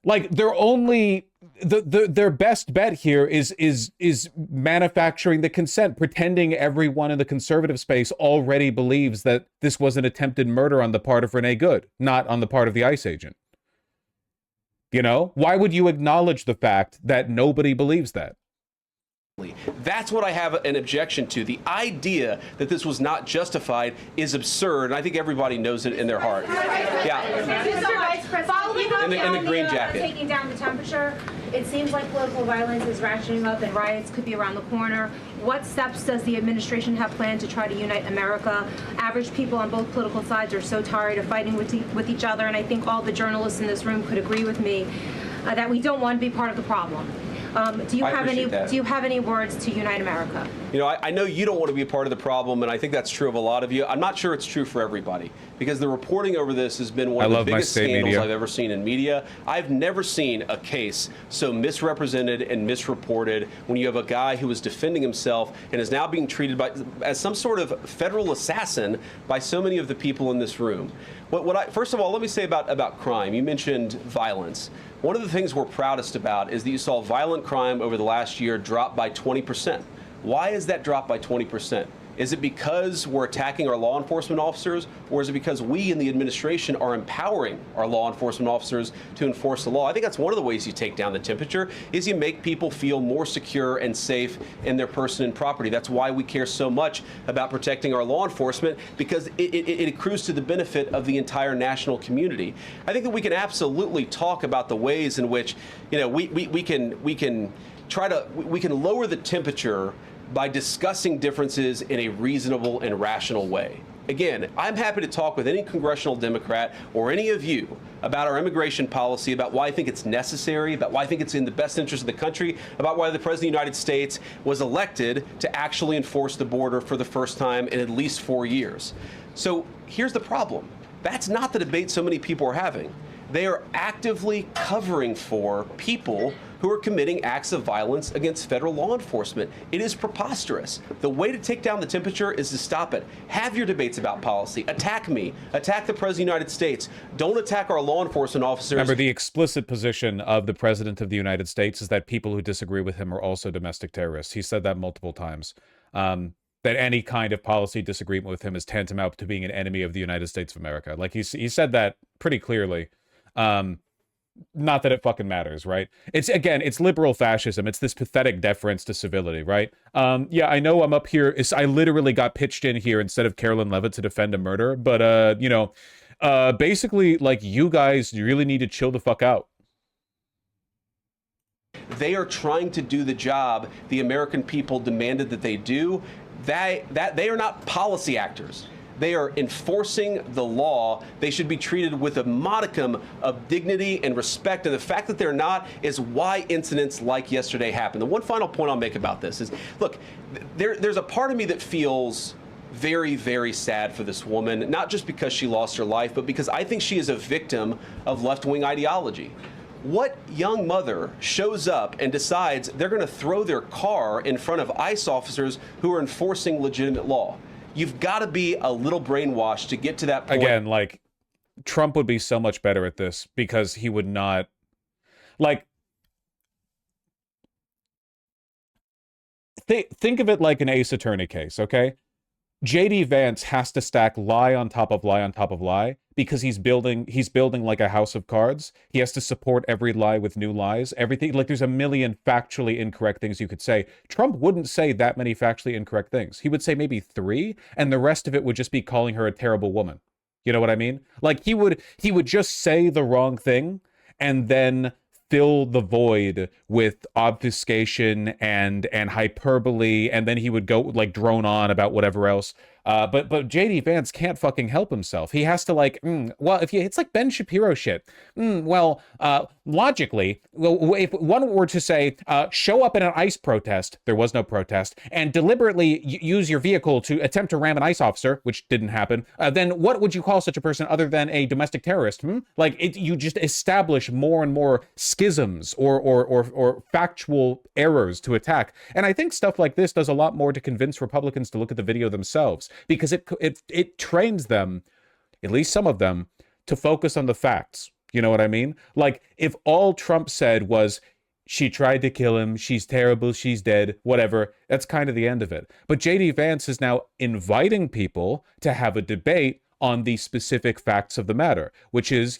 Like they're only their best bet here is manufacturing the consent, pretending everyone in the conservative space already believes that this was an attempted murder on the part of Renee Good, not on the part of the ICE agent. You know, why would you acknowledge the fact that nobody believes that? That's what I have an objection to. The idea that this was not justified is absurd, and I think everybody knows it in their heart. Yeah. Mr. Vice President, following up in the on green jacket. taking down the temperature, it seems like political violence is ratcheting up and riots could be around the corner. What steps does the administration have planned to try to unite America? Average people on both political sides are so tired of fighting with each other, and I think all the journalists in this room could agree with me that we don't want to be part of the problem. Do you have any words to unite America? You know, I know you don't want to be a part of the problem, and I think that's true of a lot of you. I'm not sure it's true for everybody, because the reporting over this has been one of the biggest scandals I've ever seen in media. I've never seen a case so misrepresented and misreported when you have a guy who was defending himself and is now being treated as some sort of federal assassin by so many of the people in this room. First of all, let me say about crime. You mentioned violence. One of the things we're proudest about is that you saw violent crime over the last year drop by 20%. Why is that drop by 20%? Is it because we're attacking our law enforcement officers, or is it because we in the administration are empowering our law enforcement officers to enforce the law? I think that's one of the ways you take down the temperature, is you make people feel more secure and safe in their person and property. That's why we care so much about protecting our law enforcement, because it accrues to the benefit of the entire national community. I think that we can absolutely talk about the ways in which, you know, we can lower the temperature by discussing differences in a reasonable and rational way. Again, I'm happy to talk with any congressional Democrat or any of you about our immigration policy, about why I think it's necessary, about why I think it's in the best interest of the country, about why the President of the United States was elected to actually enforce the border for the first time in at least 4 years. So here's the problem. That's not the debate so many people are having. They are actively covering for people who are committing acts of violence against federal law enforcement. It is preposterous. The way to take down the temperature is to stop it. Have your debates about policy. Attack me. Attack the President of the United States. Don't attack our law enforcement officers. Remember, the explicit position of the President of the United States is that people who disagree with him are also domestic terrorists. He said that multiple times. That any kind of policy disagreement with him is tantamount to being an enemy of the United States of America. Like he said that pretty clearly. Not that it fucking matters, right? It's liberal fascism. It's this pathetic deference to civility, right? Yeah, I know I'm up here. I literally got pitched in here instead of Carolyn Levitt to defend a murder, but you know, basically, like, you guys really need to chill the fuck out. They are trying to do the job the American people demanded that they do. They are not policy actors. They are enforcing the law. They should be treated with a modicum of dignity and respect. And the fact that they're not is why incidents like yesterday happened. The one final point I'll make about this is, look, there's a part of me that feels very, very sad for this woman, not just because she lost her life, but because I think she is a victim of left-wing ideology. What young mother shows up and decides they're going to throw their car in front of ICE officers who are enforcing legitimate law? You've got to be a little brainwashed to get to that point. Again, like, Trump would be so much better at this because he would not, like, think of it like an Ace Attorney case, okay? JD Vance has to stack lie on top of lie on top of lie because he's building like a house of cards. He has to support every lie with new lies. Everything, like, there's a million factually incorrect things you could say. Trump wouldn't say that many factually incorrect things. He would say maybe 3, and the rest of it would just be calling her a terrible woman. You know what I mean? Like, he would just say the wrong thing and then fill the void with obfuscation and hyperbole, and then he would go like drone on about whatever else. But JD Vance can't fucking help himself. He has to like, well, it's like Ben Shapiro shit. Logically, if one were to say, show up in an ICE protest, there was no protest, and deliberately use your vehicle to attempt to ram an ICE officer, which didn't happen, then what would you call such a person other than a domestic terrorist? Like, you just establish more and more schisms or factual errors to attack. And I think stuff like this does a lot more to convince Republicans to look at the video themselves, because it trains them, at least some of them, to focus on the facts. You know what I mean? Like, if all Trump said was, she tried to kill him, she's terrible, she's dead, whatever, that's kind of the end of it. But JD Vance is now inviting people to have a debate on the specific facts of the matter, which is,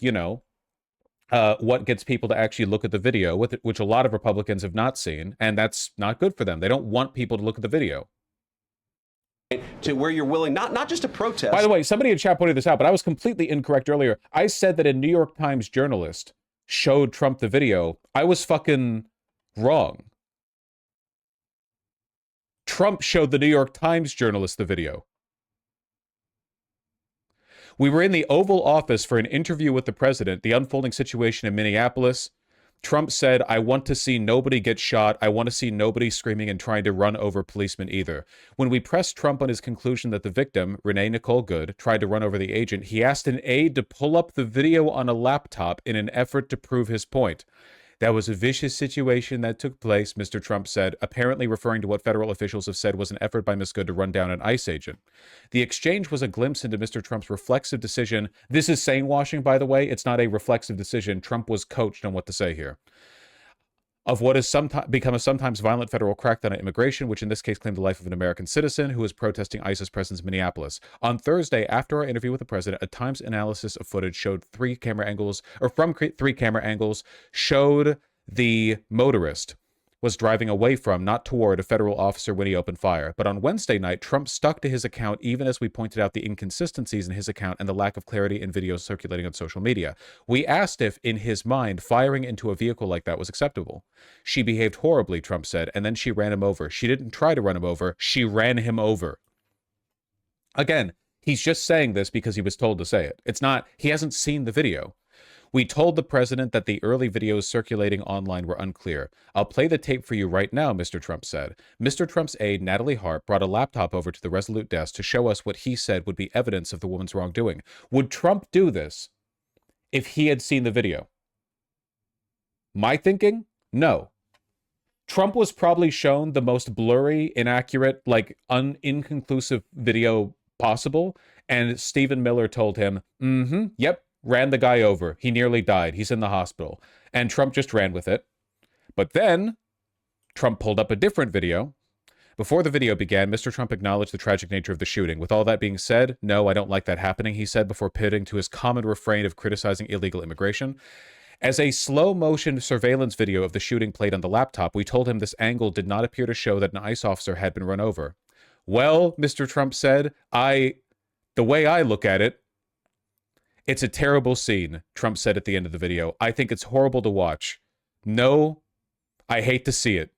what gets people to actually look at the video, which a lot of Republicans have not seen, and that's not good for them. They don't want people to look at the video. To where you're willing not just to protest. By the way, somebody in chat pointed this out, but I was completely incorrect earlier. I said that a New York Times journalist showed Trump the video. I was fucking wrong. Trump showed the New York Times journalist the video. We were in the Oval Office for an interview with the president, the unfolding situation in Minneapolis. Trump said, I want to see nobody get shot. I want to see nobody screaming and trying to run over policemen either. When we pressed Trump on his conclusion that the victim, Renee Nicole Good, tried to run over the agent, he asked an aide to pull up the video on a laptop in an effort to prove his point. That was a vicious situation that took place, Mr. Trump said, apparently referring to what federal officials have said was an effort by Ms. Good to run down an ICE agent. The exchange was a glimpse into Mr. Trump's reflexive decision. This is sane-washing, by the way. It's not a reflexive decision. Trump was coached on what to say here. Of what has become a sometimes violent federal crackdown on immigration, which in this case claimed the life of an American citizen who was protesting ISIS presence in Minneapolis. On Thursday, after our interview with the president, a Times analysis of footage from 3 camera angles, showed the motorist was driving away from, not toward, a federal officer when he opened fire. But on Wednesday night, Trump stuck to his account even as we pointed out the inconsistencies in his account and the lack of clarity in videos circulating on social media. We asked if, in his mind, firing into a vehicle like that was acceptable. She behaved horribly, Trump said, and then she ran him over. She didn't try to run him over. She ran him over. Again, he's just saying this because he was told to say it. It's not, he hasn't seen the video. We told the president that the early videos circulating online were unclear. I'll play the tape for you right now, Mr. Trump said. Mr. Trump's aide, Natalie Hart, brought a laptop over to the Resolute desk to show us what he said would be evidence of the woman's wrongdoing. Would Trump do this if he had seen the video? My thinking? No. Trump was probably shown the most blurry, inaccurate, inconclusive video possible, and Stephen Miller told him, yep, ran the guy over. He nearly died. He's in the hospital. And Trump just ran with it. But then Trump pulled up a different video. Before the video began, Mr. Trump acknowledged the tragic nature of the shooting. With all that being said, no, I don't like that happening, he said, before pivoting to his common refrain of criticizing illegal immigration. As a slow-motion surveillance video of the shooting played on the laptop, we told him this angle did not appear to show that an ICE officer had been run over. Well, Mr. Trump said, the way I look at it, it's a terrible scene, Trump said at the end of the video. I think it's horrible to watch. No, I hate to see it.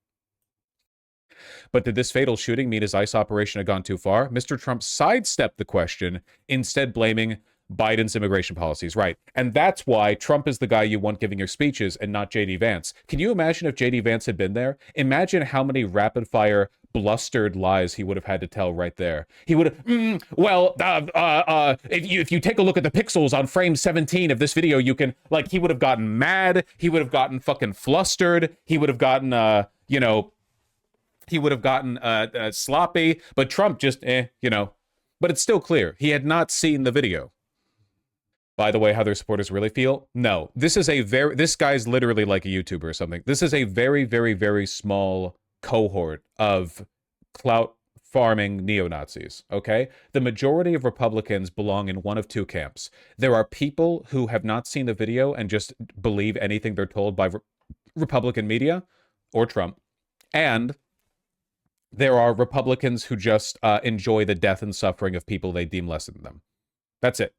But did this fatal shooting mean his ICE operation had gone too far? Mr. Trump sidestepped the question, instead blaming Biden's immigration policies. Right. And that's why Trump is the guy you want giving your speeches and not J.D. Vance. Can you imagine if J.D. Vance had been there? Imagine how many rapid-fire blustered lies he would have had to tell right there. He would have, if you take a look at the pixels on frame 17 of this video, you can, he would have gotten mad. He would have gotten fucking flustered. He would have gotten, sloppy. But Trump just, but it's still clear. He had not seen the video. By the way, how their supporters really feel? No. This guy's literally like a YouTuber or something. This is a very, very, very small cohort of clout farming neo-Nazis, okay? The majority of Republicans belong in one of two camps. There are people who have not seen the video and just believe anything they're told by Republican media or Trump. And there are Republicans who just enjoy the death and suffering of people they deem less than them. That's it.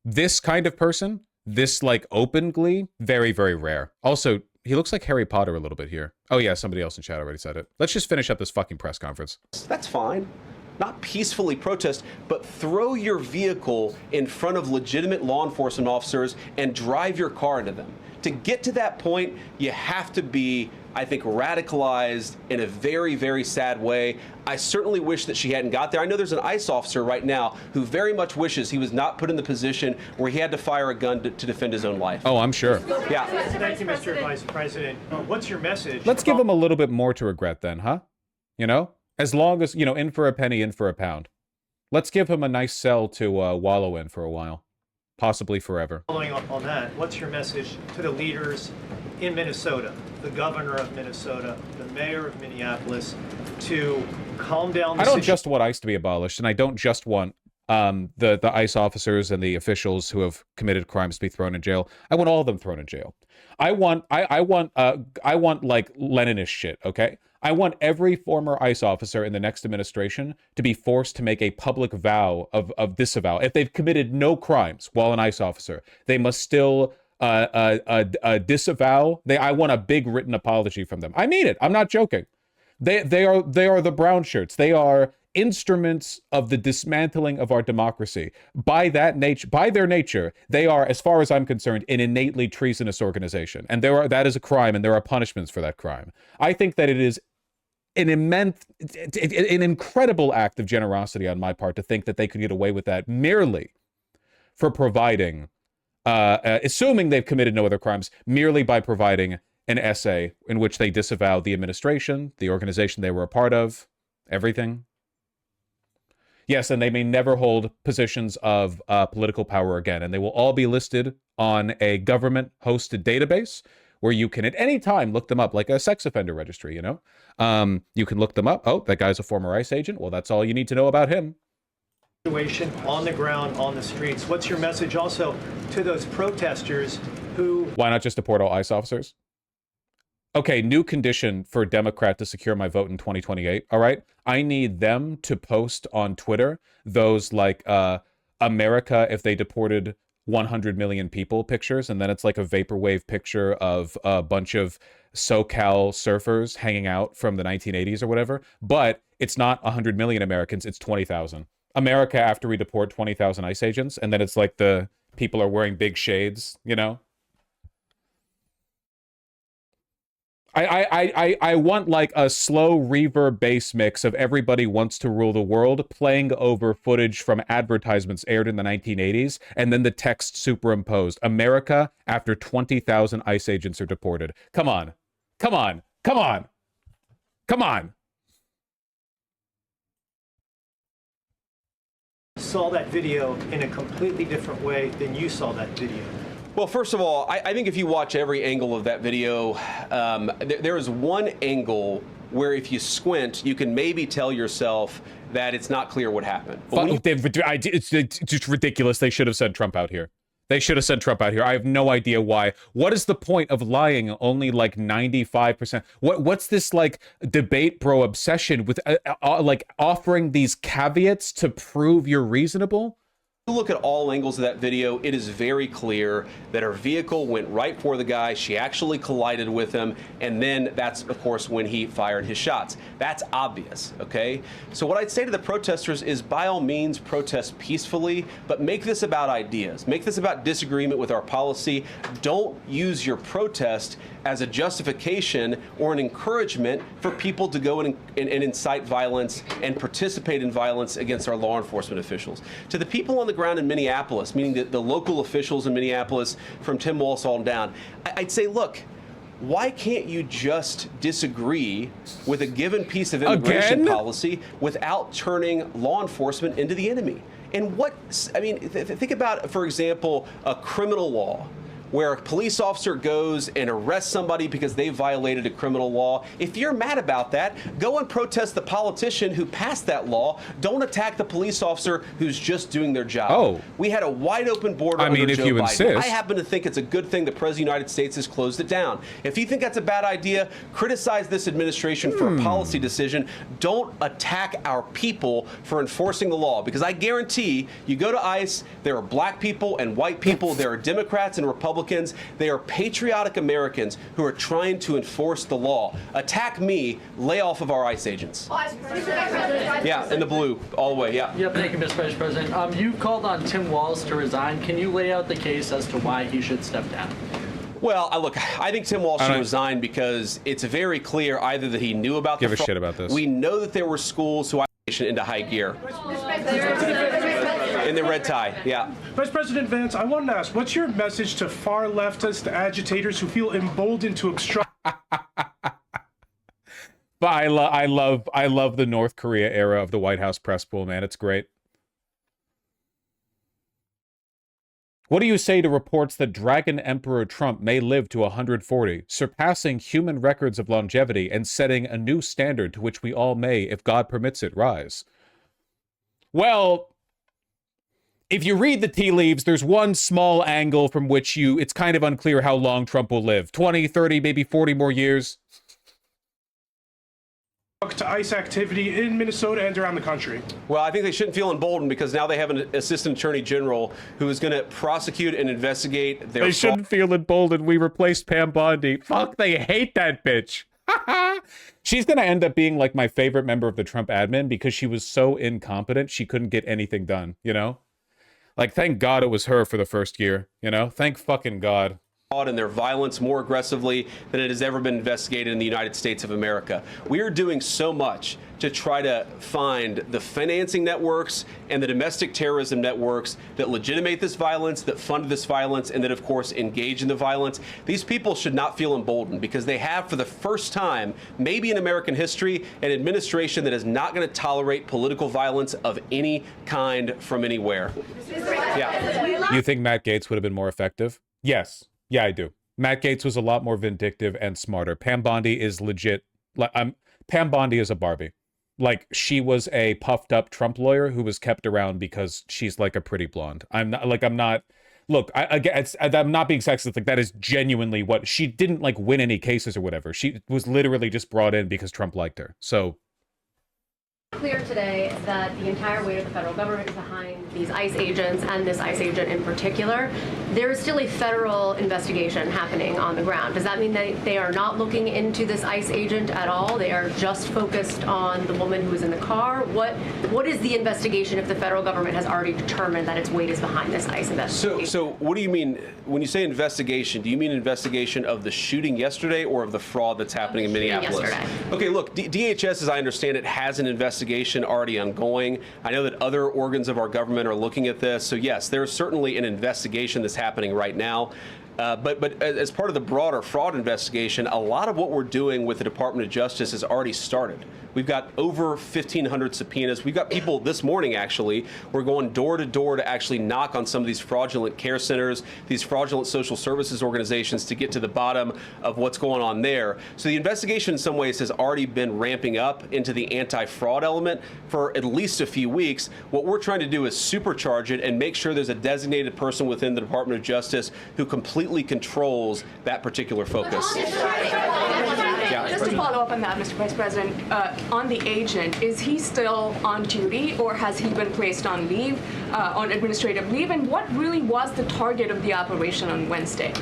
This kind of person, this like open glee, very, very rare. Also, he looks like Harry Potter a little bit here. Oh yeah, somebody else in chat already said it. Let's just finish up this fucking press conference. That's fine. Not peacefully protest, but throw your vehicle in front of legitimate law enforcement officers and drive your car into them. To get to that point, you have to be, I think, radicalized in a very, very sad way. I certainly wish that she hadn't got there. I know there's an ICE officer right now who very much wishes he was not put in the position where he had to fire a gun to defend his own life. Oh, I'm sure. Yeah. Thank you, Mr. Vice President. What's your message? Let's give him a little bit more to regret then, huh? You know? As long as, you know, in for a penny, in for a pound. Let's give him a nice cell to wallow in for a while. Possibly forever. Following up on that, what's your message to the leaders in Minnesota, the governor of Minnesota, the mayor of Minneapolis, to calm down the I don't just want ICE to be abolished, and I don't just want the ICE officers and the officials who have committed crimes to be thrown in jail. I want all of them thrown in jail. I want like Leninist shit, okay? I want every former ICE officer in the next administration to be forced to make a public vow of disavow. If they've committed no crimes while an ICE officer, they must still disavow. I want a big written apology from them. I mean it. I'm not joking. They are the brown shirts. They are instruments of the dismantling of our democracy. By their nature, they are, as far as I'm concerned, an innately treasonous organization. And that is a crime, and there are punishments for that crime. I think that it is an incredible act of generosity on my part to think that they could get away with that merely for providing, assuming they've committed no other crimes, merely by providing an essay in which they disavow the administration, the organization they were a part of, everything. Yes, and they may never hold positions of political power again, and they will all be listed on a government-hosted database where you can at any time look them up, like a sex offender registry, you know? You can look them up. Oh, that guy's a former ICE agent. Well, that's all you need to know about him. Situation on the ground, on the streets. What's your message also to those protesters who... Why not just deport all ICE officers? Okay, new condition for a Democrat to secure my vote in 2028, all right? I need them to post on Twitter those, like, America if they deported 100 million people pictures, and then it's like a vaporwave picture of a bunch of SoCal surfers hanging out from the 1980s or whatever, but it's not 100 million Americans, it's 20,000. America after we deport 20,000 ICE agents, and then it's like the people are wearing big shades, you know? I want like a slow reverb bass mix of Everybody Wants to Rule the World playing over footage from advertisements aired in the 1980s, and then the text superimposed. America after 20,000 ICE agents are deported. Come on. Come on. Come on. Come on. saw that video in a completely different way than you saw that video. Well, first of all, I think if you watch every angle of that video, there is one angle where if you squint, you can maybe tell yourself that it's not clear what happened. It's just ridiculous. They should have sent Trump out here. They should have sent Trump out here. I have no idea why. What is the point of lying only like 95%? What's this like debate bro obsession with like offering these caveats to prove you're reasonable? You look at all angles of that video, it is very clear that her vehicle went right for the guy. She actually collided with him, and then that's, of course, when he fired his shots. That's obvious, okay? So what I'd say to the protesters is, by all means, protest peacefully, but make this about ideas. Make this about disagreement with our policy. Don't use your protest as a justification or an encouragement for people to go and incite violence and participate in violence against our law enforcement officials. To the people on the ground in Minneapolis, meaning the local officials in Minneapolis from Tim Walz on down, I'd say, look, why can't you just disagree with a given piece of immigration policy without turning law enforcement into the enemy? And think about, for example, a criminal law where a police officer goes and arrests somebody because they violated a criminal law. If you're mad about that, go and protest the politician who passed that law. Don't attack the police officer who's just doing their job. Oh. We had a wide open border I mean, under if Joe you Biden. insist. I happen to think it's a good thing the President of the United States has closed it down. If you think that's a bad idea, criticize this administration for a policy decision. Don't attack our people for enforcing the law, because I guarantee you go to ICE, there are black people and white people, there are Democrats and Republicans, they are patriotic Americans who are trying to enforce the law. Attack me, lay off of our ICE agents. Yeah, in the blue, all the way, yeah. Yep, thank you, Mr. Vice President. You called on Tim Walz to resign. Can you lay out the case as to why he should step down? Well, look, I think Tim Walz should resign because it's very clear either that he knew about Give a shit about this. We know that there were schools who into high gear. In the red tie, yeah. Vice President Vance, I wanted to ask, what's your message to far leftist agitators who feel emboldened to obstruct? But I love the North Korea era of the White House press pool, man. It's great. What do you say to reports that Dragon Emperor Trump may live to 140, surpassing human records of longevity and setting a new standard to which we all may, if God permits it, rise? Well, if you read the tea leaves, there's one small angle from which it's kind of unclear how long Trump will live. 20, 30, maybe 40 more years. To ICE activity in Minnesota and around the country? Well, I think they shouldn't feel emboldened because now they have an assistant attorney general who is going to prosecute and investigate their. They shouldn't feel emboldened. We replaced Pam Bondi. Fuck, they hate that bitch. She's going to end up being like my favorite member of the Trump admin because she was so incompetent she couldn't get anything done, you know? Like, thank God it was her for the first year, you know? Thank fucking God. And their violence more aggressively than it has ever been investigated in the United States of America. We are doing so much to try to find the financing networks and the domestic terrorism networks that legitimate this violence, that fund this violence, and that, of course, engage in the violence. These people should not feel emboldened because they have, for the first time, maybe in American history, an administration that is not going to tolerate political violence of any kind from anywhere. Yeah. You think Matt Gaetz would have been more effective? Yes. Yeah, I do. Matt Gaetz was a lot more vindictive and smarter. Pam Bondi is legit. Pam Bondi is a Barbie. Like, she was a puffed up Trump lawyer who was kept around because she's like a pretty blonde. I'm not. Look, I'm not being sexist. Like, that is genuinely what she didn't like win any cases or whatever. She was literally just brought in because Trump liked her. So. Clear today that the entire weight of the federal government is behind these ICE agents and this ICE agent in particular. There is still a federal investigation happening on the ground. Does that mean that they are not looking into this ICE agent at all? They are just focused on the woman who was in the car? What is the investigation if the federal government has already determined that its weight is behind this ICE investigation? So what do you mean when you say investigation? Do you mean investigation of the shooting yesterday or of the fraud that's happening in Minneapolis? Yesterday. Okay, look, DHS, as I understand it, has an investigation already ongoing. I know that other organs of our government are looking at this. So yes, there's certainly an investigation that's happening right now. But as part of the broader fraud investigation, a lot of what we're doing with the Department of Justice has already started. We've got over 1,500 subpoenas. We've got people this morning, actually, we're going door to door to actually knock on some of these fraudulent care centers, these fraudulent social services organizations to get to the bottom of what's going on there. So the investigation in some ways has already been ramping up into the anti-fraud element for at least a few weeks. What we're trying to do is supercharge it and make sure there's a designated person within the Department of Justice who completely controls that particular focus. Just to follow up on that, Mr. Vice President, on the agent, is he still on duty or has he been placed on leave, on administrative leave? And what really was the target of the operation on Wednesday,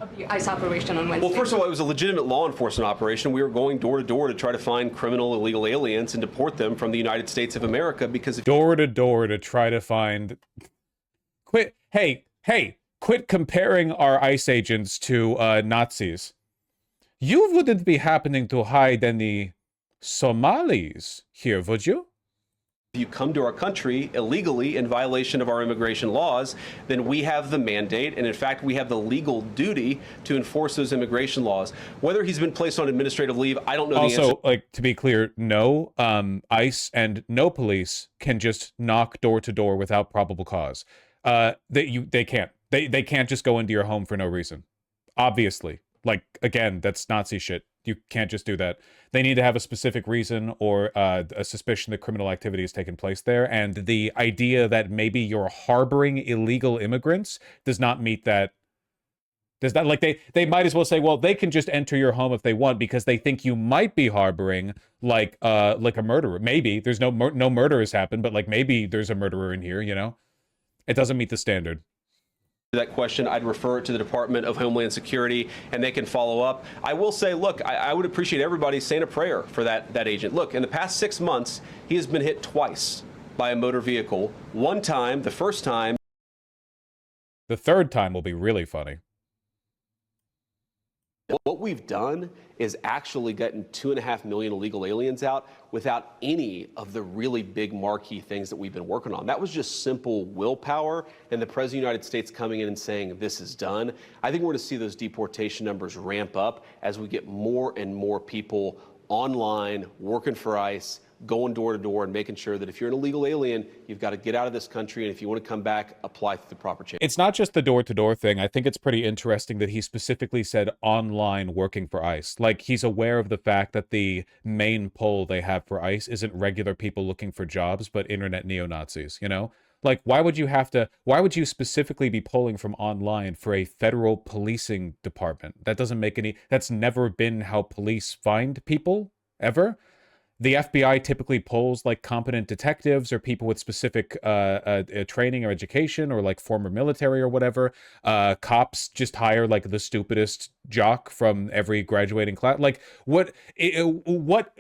of the ICE operation on Wednesday? Well, first of all, it was a legitimate law enforcement operation. We were going door to door to try to find criminal illegal aliens and deport them from the United States of America because door to door to try to find. Quit comparing our ICE agents to Nazis. You wouldn't be happening to hide any Somalis here, would you? If you come to our country illegally in violation of our immigration laws, then we have the mandate, and in fact, we have the legal duty to enforce those immigration laws. Whether he's been placed on administrative leave, I don't know the answer. Also, like, to be clear, no, ICE and no police can just knock door to door without probable cause. They can't. They can't just go into your home for no reason. Obviously. Like, again, that's Nazi shit. You can't just do that. They need to have a specific reason or a suspicion that criminal activity has taken place there. And the idea that maybe you're harboring illegal immigrants does not meet that. Does that, like, they might as well say, well, they can just enter your home if they want because they think you might be harboring like a murderer. Maybe there's no murder has happened, but like maybe there's a murderer in here. You know, it doesn't meet the standard. That question, I'd refer it to the Department of Homeland Security and they can follow up. I will say, look, I would appreciate everybody saying a prayer for that agent. Look, in the past 6 months, he has been hit twice by a motor vehicle. One time, the first time. The third time will be really funny. What we've done is actually gotten 2.5 million illegal aliens out without any of the really big marquee things that we've been working on. That was just simple willpower and the President of the United States coming in and saying this is done. I think we're going to see those deportation numbers ramp up as we get more and more people online working for ICE, going door to door and making sure that if you're an illegal alien, you've got to get out of this country. And if you want to come back, apply through the proper channel. It's not just the door-to-door thing. I think it's pretty interesting that he specifically said online working for ICE. Like, he's aware of the fact that the main poll they have for ICE isn't regular people looking for jobs, but internet neo-Nazis, you know? Like, why would you specifically be polling from online for a federal policing department? That doesn't make any, that's never been how police find people, ever. The FBI typically polls like competent detectives or people with specific training or education or like former military or whatever. Cops just hire like the stupidest jock from every graduating class. Like what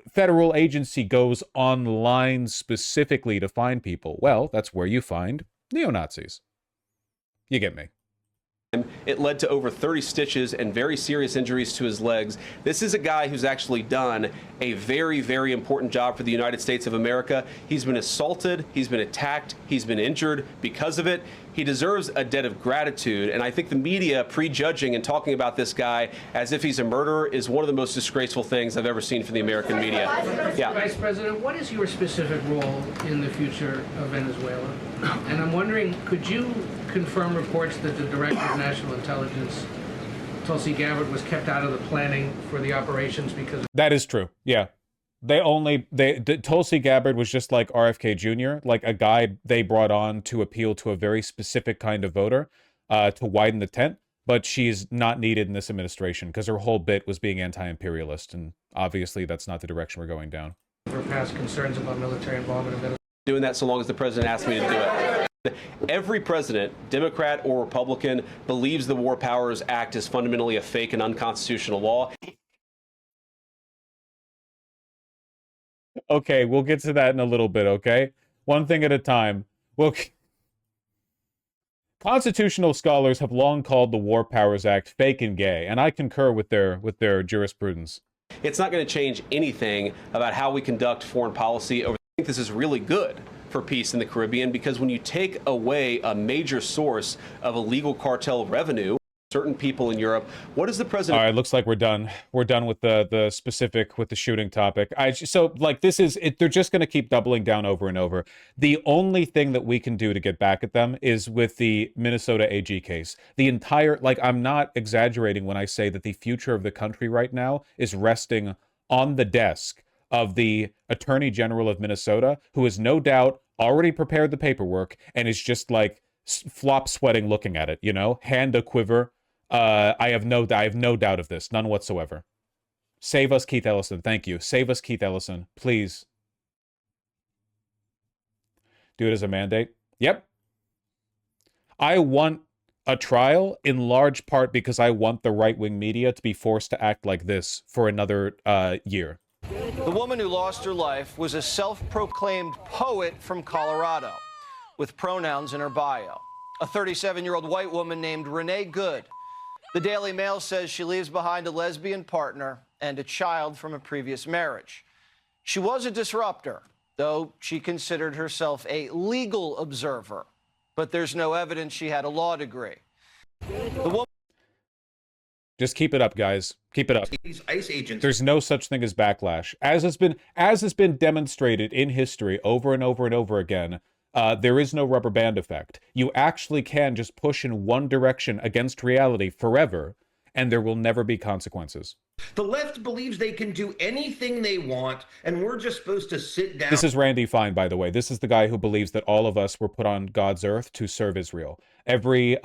federal agency goes online specifically to find people? Well, that's where you find neo-Nazis. You get me. It led to over 30 stitches and very serious injuries to his legs. This is a guy who's actually done a very, very important job for the United States of America. He's been assaulted, he's been attacked, he's been injured because of it. He deserves a debt of gratitude. And I think the media prejudging and talking about this guy as if he's a murderer is one of the most disgraceful things I've ever seen from the American media. Yeah. Vice President, what is your specific role in the future of Venezuela? And I'm wondering, could you confirm reports that the Director of National Intelligence, Tulsi Gabbard, was kept out of the planning for the operations because... That is true, yeah. Tulsi Gabbard was just like RFK Jr., like a guy they brought on to appeal to a very specific kind of voter, to widen the tent, but she's not needed in this administration because her whole bit was being anti-imperialist, and obviously that's not the direction we're going down. For past concerns about military involvement in Venezuela. Doing that so long as the president asked me to do it. Every president, Democrat or Republican, believes the War Powers Act is fundamentally a fake and unconstitutional law. Okay, we'll get to that in a little bit, okay? One thing at a time. Well, constitutional scholars have long called the War Powers Act fake and gay, and I concur with their jurisprudence. It's not going to change anything about how we conduct foreign policy. I think this is really good for peace in the Caribbean because when you take away a major source of illegal cartel revenue, certain people in Europe, what is the president? All right, looks like we're done. We're done with the specific, with the shooting topic. So like this is it, they're just going to keep doubling down over and over. The only thing that we can do to get back at them is with the Minnesota AG case. The entire, like, I'm not exaggerating when I say that the future of the country right now is resting on the desk of the Attorney General of Minnesota, who has no doubt already prepared the paperwork and is just like flop sweating looking at it, you know, hand a quiver. I have no doubt of this, none whatsoever. Save us, Keith Ellison. Thank you. Save us, Keith Ellison, please. Do it as a mandate. Yep. I want a trial in large part because I want the right-wing media to be forced to act like this for another year. The woman who lost her life was a self-proclaimed poet from Colorado with pronouns in her bio. A 37-year-old white woman named Renee Good. The Daily Mail says she leaves behind a lesbian partner and a child from a previous marriage. She was a disruptor, though she considered herself a legal observer. But there's no evidence she had a law degree. The woman... Just keep it up, guys. Keep it up. These ICE agents. There's no such thing as backlash. As has been demonstrated in history over and over and over again, there is no rubber band effect. You actually can just push in one direction against reality forever, and there will never be consequences. The left believes they can do anything they want, and we're just supposed to sit down. This is Randy Fine, by the way. This is the guy who believes that all of us were put on God's earth to serve Israel. Every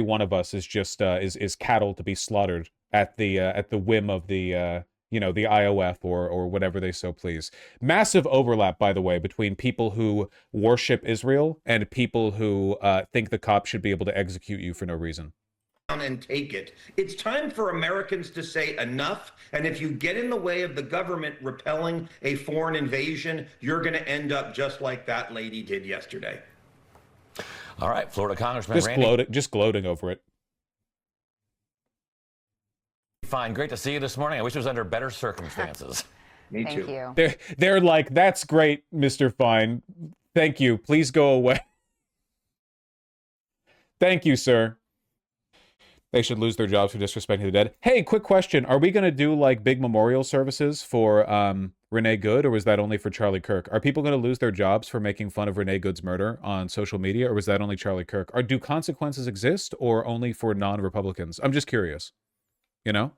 one of us is just is cattle to be slaughtered at the whim of the the IOF or whatever they so please. Massive overlap, by the way, between people who worship Israel and people who think the cops should be able to execute you for no reason. And take it. It's time for Americans to say enough, and if you get in the way of the government repelling a foreign invasion, you're going to end up just like that lady did yesterday. All right, Florida Congressman Randy. Just gloating over it. Fine, great to see you this morning. I wish it was under better circumstances. Me Thank too. you. They're like, that's great, Mr. Fine. Thank you. Please go away. Thank you, sir. They should lose their jobs for disrespecting the dead. Hey, quick question. Are we going to do like big memorial services for Renee Good, or was that only for Charlie Kirk? Are people going to lose their jobs for making fun of Renee Good's murder on social media, or was that only Charlie Kirk? Do consequences exist or only for non-Republicans? I'm just curious. You know?